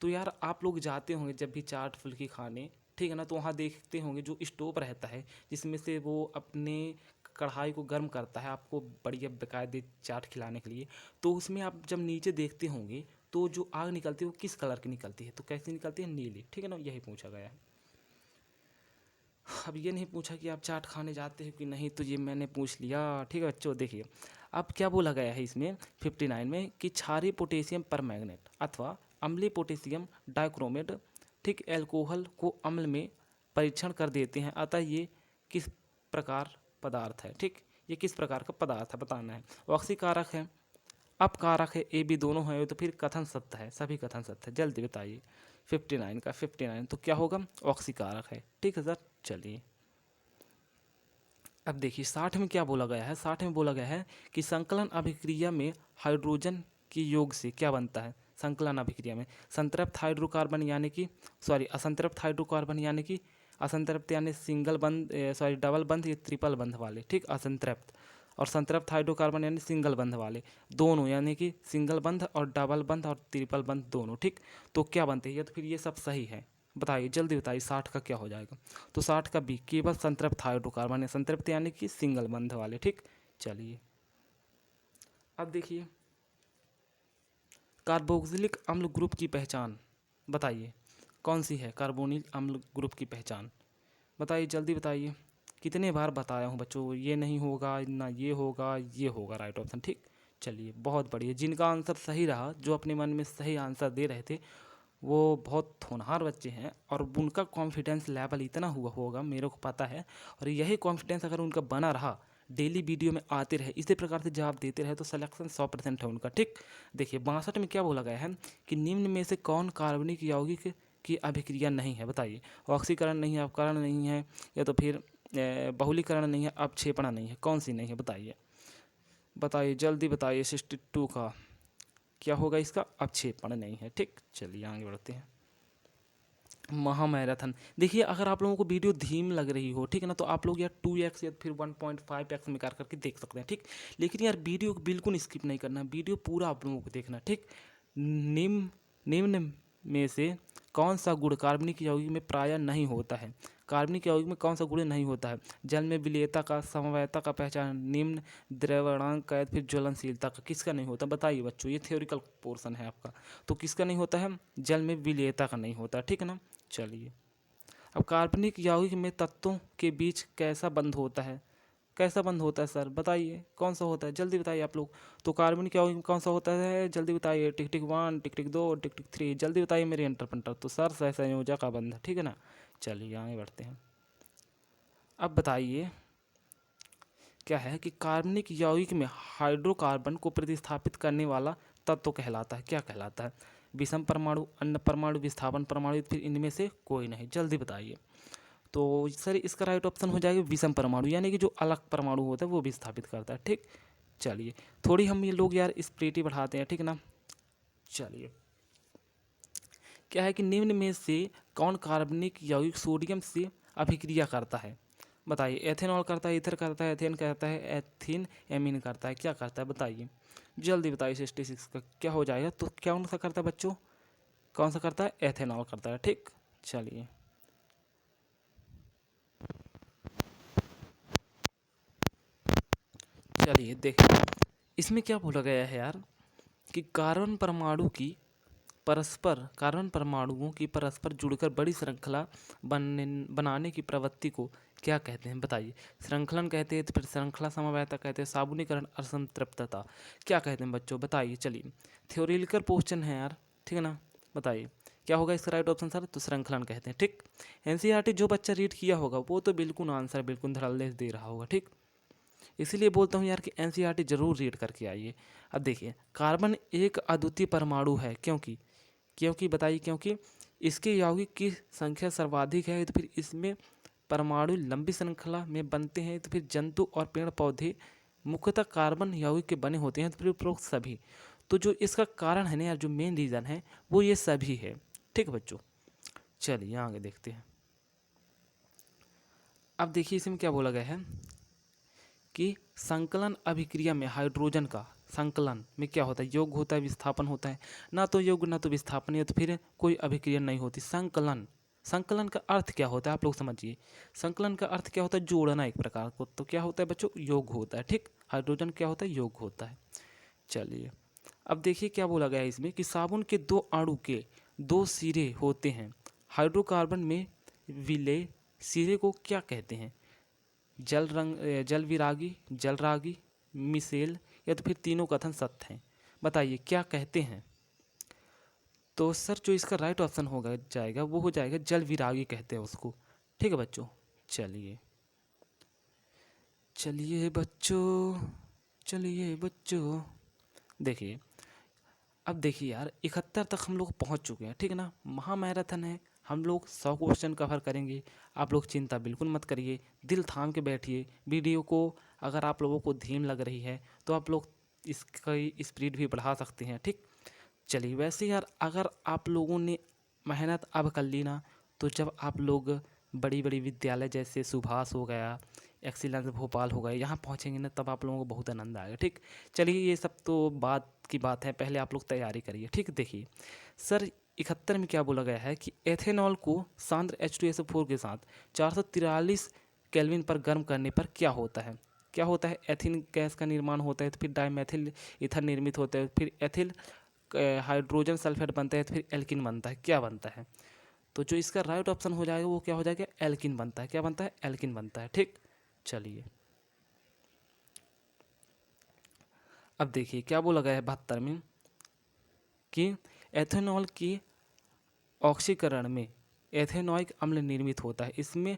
तो यार आप लोग जाते होंगे जब भी चाट फुल्की खाने, ठीक है ना, तो वहाँ देखते होंगे जो स्टोव रहता है जिसमें से वो अपने कढ़ाई को गर्म करता है आपको बढ़िया बेकायदे चाट खिलाने के लिए। तो उसमें आप जब नीचे देखते होंगे तो जो आग निकलती है वो किस कलर की निकलती है? तो कैसी निकलती है? नीली, ठीक है ना। यही पूछा गया है। अब ये नहीं पूछा कि आप चाट खाने जाते हैं कि नहीं, तो ये मैंने पूछ लिया, ठीक है बच्चों। देखिए अब क्या बोला गया है इसमें 59 में कि क्षारीय पोटेशियम परमैंगनेट अथवा अम्लीय पोटेशियम डाइक्रोमेट, ठीक, एल्कोहल को अम्ल में परीक्षण कर देते हैं। अतः ये किस प्रकार पदार्थ है? ठीक, ये किस प्रकार का पदार्थ है बताना है। ऑक्सीकारक है, अपकारक है, ए बी दोनों है, तो फिर कथन सत्य है। सभी कथन सत्य है, जल्दी बताइए। 59 का 59 तो क्या होगा? ऑक्सीकारक है, ठीक है सर। चलिए अब देखिए 60 में क्या बोला गया है। 60 में बोला गया है कि संकलन अभिक्रिया में हाइड्रोजन के योग से क्या बनता है? संकलन अभिक्रिया में संतृप्त हाइड्रोकार्बन यानी कि असंतृप्त हाइड्रोकार्बन यानी कि असंतृप्त यानी सिंगल बंध, डबल बंध या ट्रिपल बंध वाले, ठीक, असंतृप्त। और संतृप्त हाइड्रोकार्बन यानी सिंगल बंध वाले दोनों, यानी कि सिंगल बंध और डबल बंध और ट्रिपल बंध दोनों, ठीक। तो क्या बनते हैं? ये तो फिर ये सब सही है। बताइए जल्दी बताइए 60 का क्या हो जाएगा? तो 60 का बी, केवल संतृप्त हाइड्रोकार्बन है। संतृप्त यानी कि सिंगल बंध वाले, ठीक। चलिए अब देखिए कार्बोक्सिलिक अम्ल ग्रुप की पहचान बताइए, कौन सी है कार्बोनिल अम्ल ग्रुप की पहचान? बताइए जल्दी बताइए। कितने बार बताया हूँ बच्चों, ये नहीं होगा ना, ये होगा, ये होगा राइट ऑप्शन, ठीक। चलिए बहुत बढ़िया। जिनका आंसर सही रहा, जो अपने मन में सही आंसर दे रहे थे, वो बहुत होनहार बच्चे हैं और उनका कॉन्फिडेंस लेवल इतना हुआ होगा मेरे को पता है। और यही कॉन्फिडेंस अगर उनका बना रहा, डेली वीडियो में आते रहे, इसी प्रकार से जवाब देते रहे, तो सिलेक्शन 100% है उनका, ठीक। देखिए 62 में क्या बोला गया है कि निम्न में से कौन कार्बनिक यौगिक की अभिक्रिया नहीं है? बताइए। ऑक्सीकरण नहीं है, अपकरण नहीं है, या तो फिर बहुलीकरण नहीं है, अपक्षेपण नहीं है। कौन सी नहीं है बताइए? बताइए जल्दी बताइए। 62 का क्या होगा? इसका अपक्षेपण नहीं है, ठीक। चलिए आगे बढ़ते हैं। महामैराथन देखिए, अगर आप लोगों को वीडियो धीम लग रही हो, ठीक है ना, तो आप लोग यार 2x या फिर 1.5x में कर करके देख सकते हैं, ठीक। लेकिन यार वीडियो को बिल्कुल स्किप नहीं करना, वीडियो पूरा आप लोगों को देखना, ठीक। निम्न निम्न में से कौन सा गुण कार्बनिक यौगिक में प्रायः नहीं होता है? कार्बनिक यौगिक में कौन सा गुण नहीं होता है? जल में विलेयता का, समवायता का पहचान, निम्न द्रव्यणांक का, या फिर ज्वलनशीलता का। किसका नहीं होता बताइए बच्चों, ये थ्योरिकल पोर्शन है आपका। तो किसका नहीं होता है? जल में विलेयता का नहीं होता, ठीक है ना। चलिए, अब कार्बनिक यौगिक में तत्वों के बीच कैसा बंध होता है? कैसा बंध होता है सर बताइए, कौन सा होता है? जल्दी बताइए आप लोग। तो कार्बनिक यौगिक में कौन सा होता है? जल्दी बताइए। टिक टिक 1, टिक टिक 2, टिक टिक 3, जल्दी बताइए मेरे इंटरप्रेटर। तो सर सहसंयोजक का बंध, ठीक है ना। चलिए आगे बढ़ते हैं। अब बताइए क्या है कि कार्बनिक यौगिक में हाइड्रोकार्बन को प्रतिस्थापित करने वाला तत्व कहलाता है, क्या कहलाता है? विषम परमाणु, अन्य परमाणु, विस्थापन परमाणु, फिर इनमें से कोई नहीं। जल्दी बताइए। तो सर इसका राइट ऑप्शन हो जाएगा विषम परमाणु, यानी कि जो अलग परमाणु होता है वो विस्थापित करता है, ठीक। चलिए, थोड़ी हम ये लोग यार स्प्रिटी बढ़ाते हैं, ठीक ना। चलिए, क्या है कि निम्न में से कौन कार्बनिक यौगिक सोडियम से अभिक्रिया करता है? बताइए। एथेनॉल करता है, ईथर करता है, एथेन करता है, एथीन एमीन करता है, क्या करता है बताइए। जल्दी बताइए। 66 का क्या हो जाएगा? तो कौन सा करता है बच्चों? कौन सा करता है? एथेनॉल करता है, ठीक। चलिए, चलिए देखिए, इसमें क्या बोला गया है यार कि कार्बन परमाणुओं की परस्पर जुड़कर बड़ी श्रृंखला बनाने की प्रवृत्ति को क्या कहते हैं बताइए। श्रृंखलन कहते हैं, तो फिर श्रृंखला समवायता कहते हैं, साबुनीकरण, असंतृप्तता, क्या कहते हैं बच्चों बताइए। चलिए, थ्योरिटिकल क्वेश्चन है यार, ठीक है ना। बताइए क्या होगा इसका राइट ऑप्शन सर? तो श्रृंखलन कहते हैं, ठीक। एनसीईआरटी जो बच्चा रीड किया होगा वो तो बिल्कुल आंसर बिल्कुल धड़ल्ले से दे रहा होगा, ठीक। इसीलिए बोलता हूँ यार कि एनसीईआरटी जरूर रीड करके आइए। अब देखिए, कार्बन एक अद्वितीय परमाणु है, क्योंकि क्योंकि बताइए क्योंकि इसके यौगिक की संख्या सर्वाधिक है, तो फिर इसमें परमाणु लंबी श्रृंखला में बनते हैं, तो फिर जंतु और पेड़ पौधे मुख्यतः कार्बन यौगिक के बने होते हैं, तो फिर उपरोक्त सभी। तो जो इसका कारण है ना यार, जो मेन रीज़न है वो ये सभी है, ठीक बच्चों। चलिए आगे देखते हैं। अब देखिए इसमें क्या बोला गया है कि संकलन अभिक्रिया में हाइड्रोजन का संकलन में क्या होता है? योग होता है, विस्थापन होता है। ना तो योग ना तो विस्थापन, या तो फिर कोई अभिक्रिया नहीं होती। संकलन, संकलन का अर्थ क्या होता है आप लोग समझिए। संकलन का अर्थ क्या होता है? जोड़ना एक प्रकार को। तो क्या होता है बच्चों? योग होता है, ठीक। हाइड्रोजन क्या होता है? योग होता है। चलिए, अब देखिए क्या बोला गया है इसमें कि साबुन के दो अणु के दो सिरे होते हैं, हाइड्रोकार्बन में विलय सिरे को क्या कहते हैं? जल विरागी, जल रागी, मिसेल, या तो फिर तीनों कथन सत्य हैं। बताइए क्या कहते हैं? तो सर जो इसका राइट ऑप्शन होगा जाएगा वो हो जाएगा जल विरागी कहते हैं उसको, ठीक है बच्चों। चलिए, चलिए बच्चों, चलिए बच्चों, देखिए अब देखिए यार 71 तक हम लोग पहुंच चुके हैं, ठीक है ना। महामैराथन है, हम लोग 100 क्वेश्चन कवर करेंगे। आप लोग चिंता बिल्कुल मत करिए, दिल थाम के बैठिए। वीडियो को अगर आप लोगों को धीम लग रही है तो आप लोग इसकी स्पीड भी बढ़ा सकते हैं, ठीक। चलिए, वैसे यार अगर आप लोगों ने मेहनत अब कर ली ना, तो जब आप लोग बड़ी बड़ी विद्यालय जैसे सुभाष हो गया, एक्सीलेंस भोपाल हो गए, यहाँ पहुँचेंगे ना, तब आप लोगों को बहुत आनंद आएगा, ठीक। चलिए, ये सब तो बात की बात है, पहले आप लोग तैयारी करिए, ठीक। देखिए सर 71 में क्या बोला गया है कि एथेनॉल को सांद्र H2SO4 के साथ 443 केल्विन पर गर्म करने पर क्या होता है? क्या होता है? एथिन गैस का निर्माण होता है, तो फिर डाइमेथिल ईथर निर्मित होता है, फिर एथिल हाइड्रोजन सल्फेट बनता है, तो फिर एल्किन बनता है, क्या बनता है? तो जो इसका राइट ऑप्शन हो जाएगा वो क्या हो जाएगा? एल्किन बनता है। क्या बनता है? एल्किन बनता है, ठीक। चलिए, अब देखिए क्या बोला गया है 72 में कि एथेनॉल की ऑक्सीकरण में एथेनॉइक अम्ल निर्मित होता है। इसमें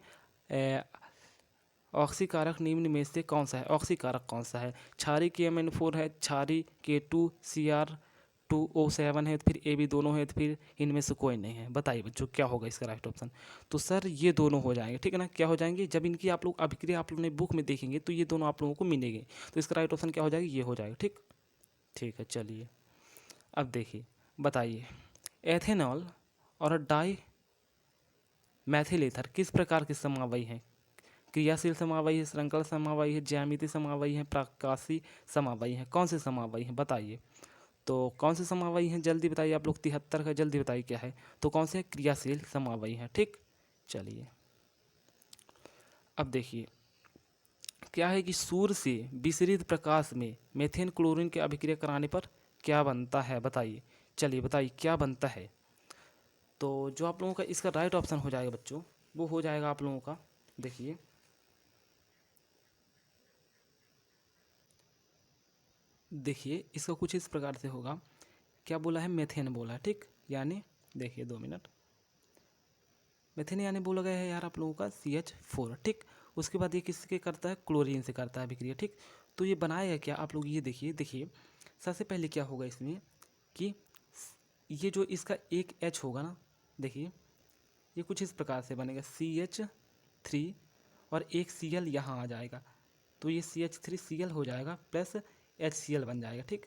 ऑक्सीकारक निम्न में से कौन सा है? ऑक्सीकारक कौन सा है? क्षारी KMN4 है, क्षारी K2Cr2O7 है, तो फिर AB दोनों है, तो फिर इनमें से कोई नहीं है। बताइए बच्चों क्या होगा इसका राइट ऑप्शन? तो सर ये दोनों हो जाएंगे, ठीक है ना। क्या हो जाएंगे? जब इनकी आप लोग अभिक्रिया आप लोगों ने बुक में देखेंगे तो ये दोनों आप लोगों को मिलेंगे। तो इसका राइट ऑप्शन क्या हो जाएगा? ये हो जाएगा, ठीक। ठीक है, चलिए अब देखिए, बताइए एथेनॉल और डाई मैथिल ईथर किस प्रकार के समावयी हैं? क्रियाशील समावयी है, श्रृंखला समावयी है, ज्यामिति समावयी है, प्रकाशी समावयी है, कौन से समावयी है बताइए। तो कौन से समावयी हैं जल्दी बताइए आप लोग, 73 का जल्दी बताइए क्या है। तो कौन से क्रियाशील समावयी हैं, ठीक। चलिए अब देखिए क्या है कि सूर्य से विसरित प्रकाश में मेथेन क्लोरीन के अभिक्रिया कराने पर क्या बनता है बताइए। चलिए बताइए क्या बनता है। तो जो आप लोगों का इसका राइट ऑप्शन हो जाएगा बच्चों, वो हो जाएगा आप लोगों का, देखिए देखिए इसका कुछ इस प्रकार से होगा। क्या बोला है, मेथेन बोला है, ठीक। यानी देखिए 2 मिनट, मेथेन यानी बोला गया है यार आप लोगों का CH4, ठीक। उसके बाद ये किसके करता है, क्लोरीन से करता है अभिक्रिया, ठीक। तो ये बनाएगा क्या आप लोग, ये देखिए देखिए सबसे पहले क्या होगा इसमें कि ये जो इसका एक H होगा ना, देखिए ये कुछ इस प्रकार से बनेगा CH3 और एक Cl यहाँ आ जाएगा, तो ये CH3Cl हो जाएगा प्लस HCl बन जाएगा, ठीक।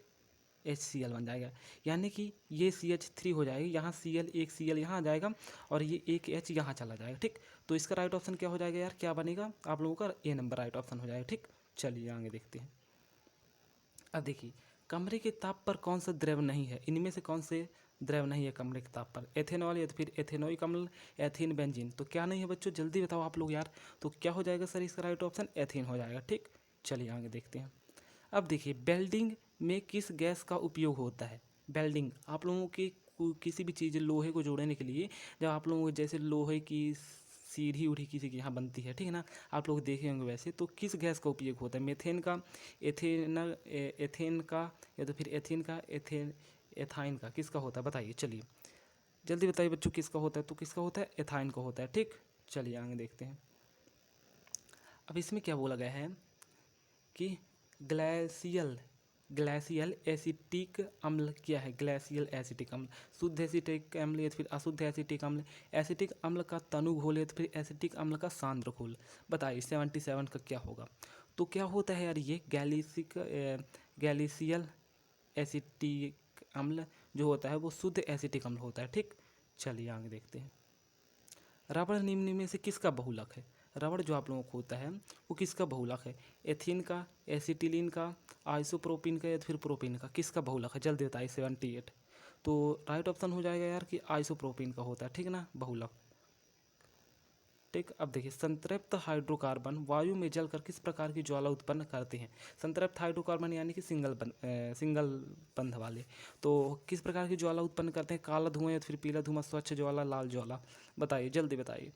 HCl बन जाएगा, यानी कि ये CH3 हो जाएगी, यहाँ Cl एक Cl यहाँ आ जाएगा और ये एक H यहाँ चला जाएगा, ठीक। तो इसका राइट ऑप्शन क्या हो जाएगा यार, क्या बनेगा आप लोगों का, A नंबर राइट ऑप्शन हो जाएगा, ठीक। चलिए आगे देखते हैं। अब देखिए कमरे के ताप पर कौन सा द्रव नहीं है, इनमें से कौन से द्रव नहीं है कमरे के ताप पर, एथेनॉल या तो फिर एथेनोइक अम्ल, एथीन, बेंजीन। तो क्या नहीं है बच्चों, जल्दी बताओ आप लोग यार। तो क्या हो जाएगा सर इसका राइट ऑप्शन, एथीन हो जाएगा, ठीक। चलिए आगे देखते हैं। अब देखिए वेल्डिंग में किस गैस का उपयोग होता है। वेल्डिंग आप लोगों की किसी भी चीज़ लोहे को जोड़ने के लिए, जब आप लोगों को जैसे लोहे की सीढ़ी उढ़ी किसी के यहाँ बनती है, ठीक है ना, आप लोग देखे होंगे वैसे, तो किस गैस का उपयोग होता है, मेथेन का, एथेन का, या तो फिर एथीन का, एथाइन का, किसका होता है बताइए। चलिए जल्दी बताइए बच्चों किसका होता है, तो किसका होता है, एथाइन का होता है, ठीक। चलिए आगे देखते हैं। अब इसमें क्या बोला गया है कि ग्लेशियल ग्लेशियल एसिटिक अम्ल क्या है, ग्लेशियल एसिटिक अम्ल, शुद्ध एसिटिक अम्ल या फिर अशुद्ध एसिटिक अम्ल, एसिटिक अम्ल का तनु घोल या तो फिर एसिटिक अम्ल का सांद्र घोल। बताइए 77 का क्या होगा। तो क्या होता है यार, ये गैलीशियल एसिटिक अम्ल जो होता है वो शुद्ध एसिटिक अम्ल होता है, ठीक। चलिए आगे देखते हैं। रबड़ निम्न में से किसका बहुलक है, रबड़ जो आप लोगों को होता है वो किसका बहुलक है, एथीन का, एसिटिलीन का, आइसोप्रोपिन का या फिर प्रोपिन का, किसका बहुलक है जल्दी बताइए। 78। तो राइट ऑप्शन हो जाएगा यार कि आइसोप्रोपिन का होता है, ठीक ना, बहुलक, ठीक। अब देखिए संतृप्त हाइड्रोकार्बन वायु में जलकर किस प्रकार की ज्वाला उत्पन्न करते हैं। संतृप्त हाइड्रोकार्बन यानी कि सिंगल बंध वाले, तो किस प्रकार की ज्वाला उत्पन्न करते हैं, काला धुआं या फिर पीला धुआं, स्वच्छ ज्वाला, लाल ज्वाला। बताइए जल्दी बताइए।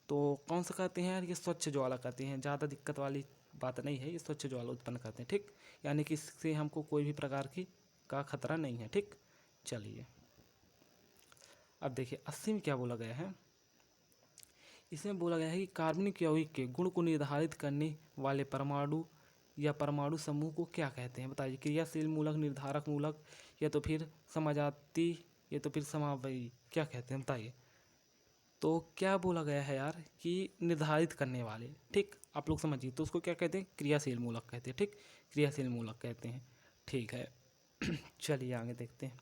तो कौन सा कहते हैं यार, ये स्वच्छ ज्वाला कहते हैं, ज़्यादा दिक्कत वाली बात नहीं है, ये स्वच्छ ज्वाला उत्पन्न करते हैं, ठीक। यानी कि इससे हमको कोई भी प्रकार की का खतरा नहीं है, ठीक। चलिए अब देखिए 80 में क्या बोला गया है। इसमें बोला गया है कि कार्बनिक यौगिक के गुण को निर्धारित करने वाले परमाणु या परमाणु समूह को क्या कहते हैं बताइए। क्रियाशील मूलक, निर्धारक मूलक, या तो फिर समाजाती, या तो फिर समावयी, क्या कहते हैं बताइए। तो क्या बोला गया है यार कि निर्धारित करने वाले, ठीक। आप लोग समझिए, तो उसको क्या कहते हैं, क्रियाशील मूलक कहते हैं, ठीक। क्रियाशील मूलक कहते हैं, ठीक है। चलिए आगे देखते हैं।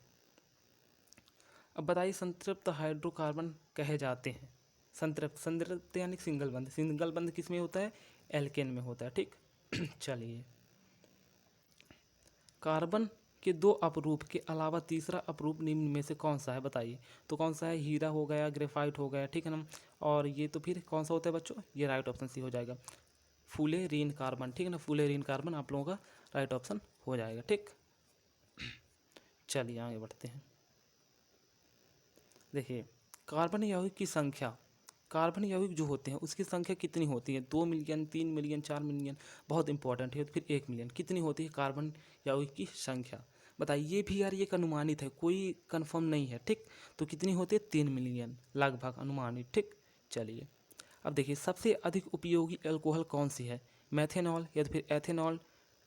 अब बताइए संतृप्त हाइड्रोकार्बन कहे जाते हैं। संतृप्त संतृप्त यानी सिंगल बंध किस में होता है, एल्केन में होता है, ठीक। चलिए कार्बन के दो अपरूप के अलावा तीसरा अपरूप निम्न में से कौन सा है बताइए। तो कौन सा है, हीरा हो गया, ग्रेफाइट हो गया, ठीक है ना। और ये तो फिर कौन सा होता है बच्चों, ये राइट ऑप्शन सी हो जाएगा, फुलेरीन कार्बन, ठीक है ना, फुलेरीन कार्बन आप लोगों का राइट ऑप्शन हो जाएगा, ठीक। चलिए आगे बढ़ते हैं। देखिए कार्बन यौगिक की संख्या, कार्बन यौगिक जो होते हैं उसकी संख्या कितनी होती है, 2 मिलियन, 3 मिलियन, 4 मिलियन, बहुत इंपॉर्टेंट है, तो फिर 1 मिलियन, कितनी होती है कार्बन यौगिक की संख्या बताइए। ये भी यार ये एक अनुमानित है, कोई कंफर्म नहीं है, ठीक। तो कितनी होती है, 3 मिलियन लगभग अनुमानित, ठीक। चलिए अब देखिए सबसे अधिक उपयोगी एल्कोहल कौन सी है, मैथेनॉल या तो फिर एथेनॉल,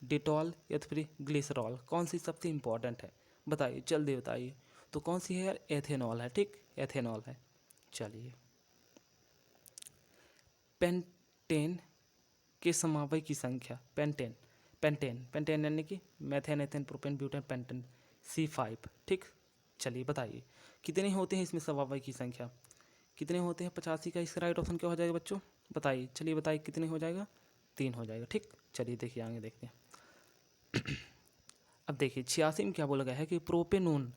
डिटॉल या तो फिर ग्लिसरॉल, कौन सी सबसे इंपॉर्टेंट है बताइए, जल्दी बताइए। तो कौन सी है यार, एथेनॉल है, ठीक, एथेनॉल है। चलिए पेंटेन के समवाय की संख्या, पेंटेन पेंटेन पेंटेन यानी कि methane, ethane, propane, butane, pentane, C5, ठीक। चलिए बताइए कितने होते हैं इसमें समवाय की संख्या, कितने होते हैं, 85 का इसका राइट ऑप्शन क्या हो जाएगा बच्चों बताइए। चलिए बताइए कितने हो जाएगा, 3 हो जाएगा, ठीक। चलिए देखिए आगे देखते हैं। अब देखिए 86 में क्या बोला गया है कि प्रोपेनोन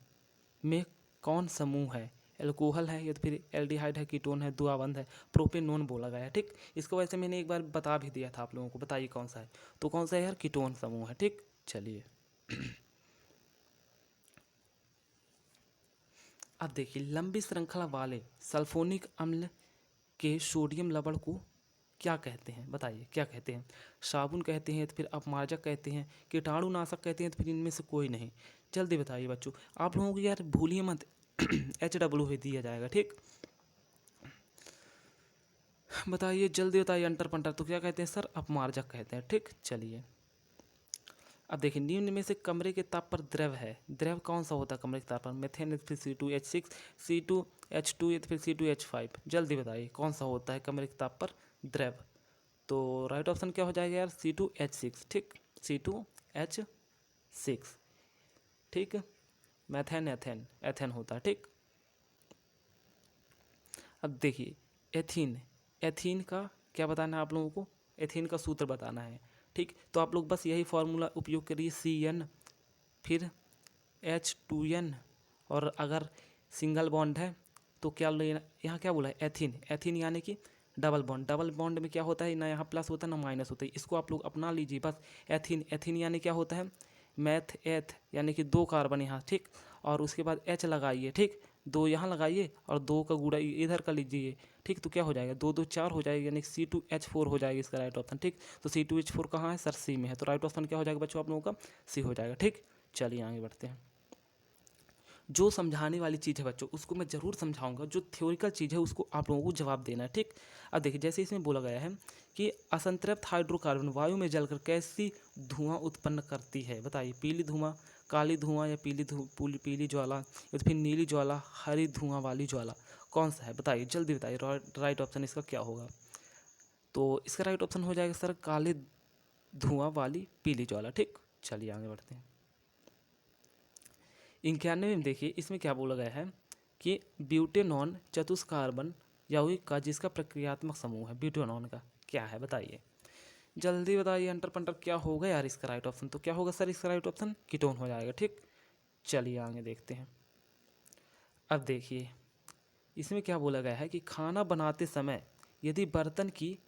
में कौन समूह है, एल्कोहल है या तो फिर एल्डिहाइड है, कीटोन है, द्विआबंध है, प्रोपेनोन बोला गया है। ठीक, इसको वैसे मैंने एक बार बता भी दिया था आप लोगों को, बताइए कौन सा है। तो कौन सा है यार, कीटोन समूह है। ठीक, चलिए अब देखिए लंबी श्रृंखला वाले सल्फोनिक अम्ल के सोडियम लवण को क्या कहते हैं, बताइए क्या कहते हैं। साबुन कहते हैं तो फिर अपमार्जक कहते हैं, कीटाणुनाशक कहते हैं तो फिर इनमें से कोई नहीं। जल्दी बताइए बच्चों, आप लोगों को यार भूलिए मत HW ही दिया जाएगा। ठीक, बताइए जल्दी बताइए, अंटर पंटर तो क्या कहते हैं सर, अपमार्जक कहते हैं। ठीक, चलिए अब देखिए निम्न में से कमरे के ताप पर द्रव है, द्रव कौन सा होता है कमरे के ताप पर, मेथेन या फिर C2H6, C2H2 या फिर C2H5। जल्दी बताइए कौन सा होता है कमरे के ताप पर द्रव। तो राइट ऑप्शन क्या हो जाएगा यार, C2H6। ठीक, C2H6। ठीक, मैथेन एथेन एथेन होता है। ठीक, अब देखिए एथीन, एथीन का क्या बताना है आप लोगों को, एथीन का सूत्र बताना है। ठीक, तो आप लोग बस यही फॉर्मूला उपयोग करिए, CN फिर H2N, और अगर सिंगल बॉन्ड है तो क्या लेना, यहाँ क्या बोला है, एथीन, एथीन यानी कि डबल बॉन्ड, डबल बॉन्ड में क्या होता है ना यहाँ प्लस होता है ना माइनस होता है, इसको आप लोग अपना लीजिए बस। एथीन, एथीन यानी क्या होता है, मैथ एथ यानी कि 2 कार्बन यहाँ। ठीक, और उसके बाद H लगाइए। ठीक, 2 यहाँ लगाइए और 2 का गुणा इधर का लीजिए। ठीक, तो क्या हो जाएगा, 2 2 4 हो जाएगा, यानी C2H4 हो जाएगा इसका राइट ऑप्शन। ठीक, तो C2H4 कहाँ है सर, C में है, तो राइट ऑप्शन क्या हो जाएगा बच्चों आप लोगों का, C हो जाएगा। ठीक, चलिए आगे बढ़ते हैं। जो समझाने वाली चीज़ है बच्चों उसको मैं ज़रूर समझाऊंगा, जो थ्योरिकल चीज़ है उसको आप लोगों को जवाब देना है। ठीक, अब देखिए जैसे इसमें बोला गया है कि असंतृप्त हाइड्रोकार्बन वायु में जलकर कैसी धुआं उत्पन्न करती है, बताइए। पीली धुआं, काली धुआं या पीली ज्वाला या फिर नीली ज्वाला, हरी धुआं वाली ज्वाला, कौन सा है बताइए, जल्दी बताइए। राइट ऑप्शन इसका क्या होगा, तो इसका राइट ऑप्शन हो जाएगा सर काले धुआं वाली पीली ज्वाला। ठीक, चलिए आगे बढ़ते हैं। 91 में देखिए इसमें क्या बोला गया है कि ब्यूटेनॉन चतुष्कार्बन यौगिक का जिसका प्रक्रियात्मक समूह है ब्यूटेनॉन का क्या है, बताइए जल्दी बताइए। अंटर पंटर क्या होगा यार इसका राइट ऑप्शन, तो क्या होगा सर इसका राइट ऑप्शन कीटोन हो जाएगा। ठीक, चलिए आगे देखते हैं। अब देखिए इसमें क्या बोला गया है कि खाना बनाते समय यदि बर्तन की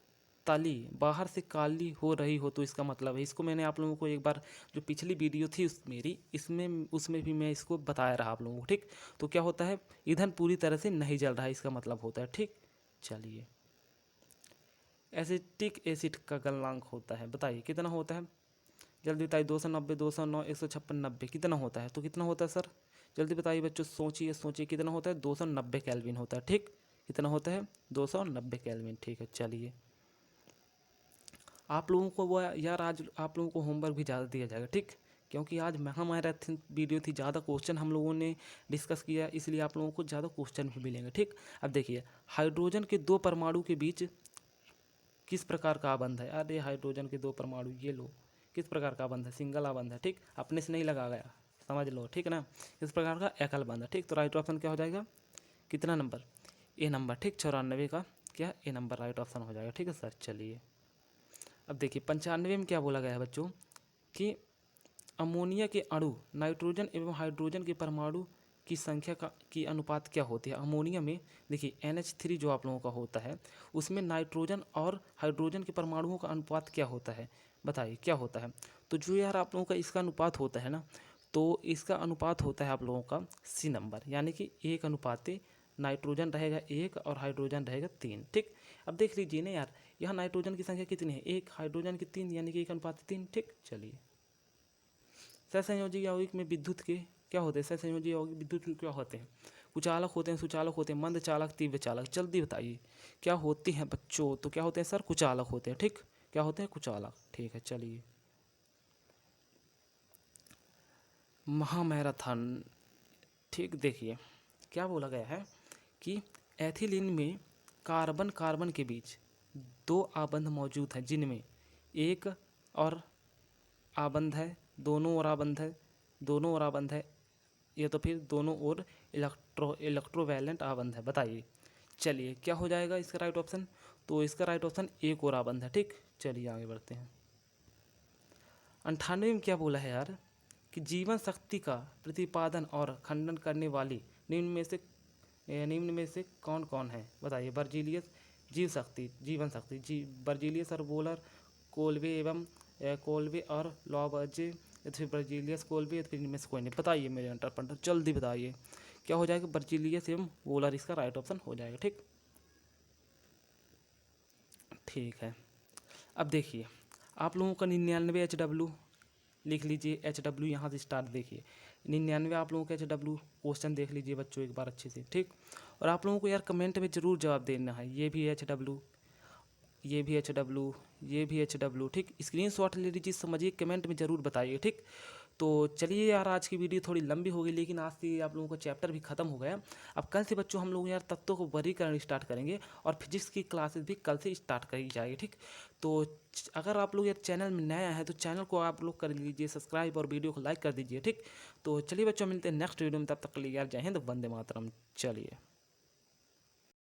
तली बाहर से काली हो रही हो तो इसका मतलब है, इसको मैंने आप लोगों को एक बार जो पिछली वीडियो थी मेरी इसमें उसमें भी मैं इसको बताया रहा आप लोगों को। ठीक, तो क्या होता है, ईंधन पूरी तरह से नहीं जल रहा है इसका मतलब होता है। ठीक, चलिए एसिटिक एसिड का गलनांक होता है, बताइए कितना होता है, जल्दी बताइए। 290, 209, 156, 90 कितना होता है, तो कितना होता है सर, जल्दी बताइए बच्चों, सोचिए सोचिए कितना होता है, 290 केल्विन होता है। ठीक, कितना होता है, 290 केल्विन। ठीक है, चलिए आप लोगों को वो यार आज आप लोगों को होमवर्क भी ज़्यादा दिया जाएगा। ठीक, क्योंकि आज महामैराथन वीडियो थी, ज़्यादा क्वेश्चन हम लोगों ने डिस्कस किया, इसलिए आप लोगों को ज़्यादा क्वेश्चन भी मिलेंगे। ठीक, अब देखिए हाइड्रोजन के 2 परमाणु के बीच किस प्रकार का आबंध है, अरे हाइड्रोजन के 2 परमाणु ये लो, किस प्रकार का आबंध है, सिंगल आबंध है। ठीक, अपने से नहीं लगा गया, समझ लो। ठीक ना, इस प्रकार का एकल बंध है। ठीक, तो राइट ऑप्शन क्या हो जाएगा, कितना नंबर, ए नंबर। ठीक, 94 का क्या ए नंबर राइट ऑप्शन हो जाएगा। ठीक है सर, चलिए अब देखिए 95 में क्या बोला गया है बच्चों कि अमोनिया के अणु नाइट्रोजन एवं हाइड्रोजन के परमाणु की संख्या का की अनुपात क्या होती है। अमोनिया में देखिए NH3 जो आप लोगों का होता है उसमें नाइट्रोजन और हाइड्रोजन के परमाणुओं का अनुपात क्या होता है, बताइए क्या होता है। तो जो यार आप लोगों का इसका अनुपात होता है ना, तो इसका अनुपात होता है आप लोगों का C नंबर, यानी कि 1 नाइट्रोजन रहेगा 1 और हाइड्रोजन रहेगा 3। ठीक, अब देख लीजिए ना यार, यहाँ नाइट्रोजन की संख्या कितनी है, 1, हाइड्रोजन की 3, यानी कि 1:3। ठीक, चलिए सहसंयोजी यौगिक में विद्युत के क्या होते हैं, सहसंयोजी यौगिक विद्युत के क्या होते हैं, कुचालक होते हैं, सुचालक होते हैं, मंद चालक, तीव्र चालक, जल्दी बताइए क्या होते हैं बच्चों, तो क्या होते हैं सर, कुचालक होते हैं। ठीक, क्या होते हैं, कुचालक। ठीक है, चलिए महामैराथन। ठीक, देखिए क्या बोला गया है कि एथिलीन में कार्बन कार्बन के बीच 2 आबंध मौजूद हैं जिनमें एक और आबंध है, दोनों ओर आबंध है, दोनों ओर आबंध है, या तो फिर दोनों ओर इलेक्ट्रोवैलेंट आबंध है, बताइए। चलिए क्या हो जाएगा इसका राइट ऑप्शन, तो इसका राइट ऑप्शन एक और आबंध है। ठीक, चलिए आगे बढ़ते हैं। 98 में क्या बोला है यार कि जीवन शक्ति का प्रतिपादन और खंडन करने वाली निम्न में से कौन कौन है? बताइए। बर्जीलियस, जीवन शक्ति बर्जीलियस और वोलर, कोल्बे और लॉबर्जे, या फिर बर्जीलियस, कोल्बे, या फिर इनमें से कोई नहीं। बताइए मेरे अंटरप्रेन्योर, जल्दी बताइए क्या हो जाएगा? बर्जीलियस एवं वोलर इसका राइट ऑप्शन हो जाएगा। ठीक ठीक है। अब देखिए आप लोगों का 99 HW लिख लीजिए। HW यहाँ से स्टार्ट देखिए 99 आप लोगों का HW क्वेश्चन देख लीजिए बच्चों एक बार अच्छे से। ठीक, और आप लोगों को यार कमेंट में ज़रूर जवाब देना है। ये भी HW, ये भी HW, ये भी HW। ठीक, स्क्रीनशॉट ले लीजिए, समझिए, कमेंट में ज़रूर बताइए। ठीक, तो चलिए यार आज की वीडियो थोड़ी लंबी हो गई, लेकिन आज से आप लोगों का चैप्टर भी खत्म हो गया। अब कल से बच्चों हम लोग यार तत्वों को वर्गीकरण स्टार्ट करेंगे और फिजिक्स की क्लासेस भी कल से स्टार्ट करी जाएगी। ठीक, तो अगर आप लोग यार चैनल में नया है तो चैनल को आप लोग कर लीजिए सब्सक्राइब और वीडियो को लाइक कर दीजिए। ठीक, तो चलिए बच्चों मिलते हैं नेक्स्ट वीडियो में, तब तक के लिए यार जय हिंद, वंदे मातरम। चलिए।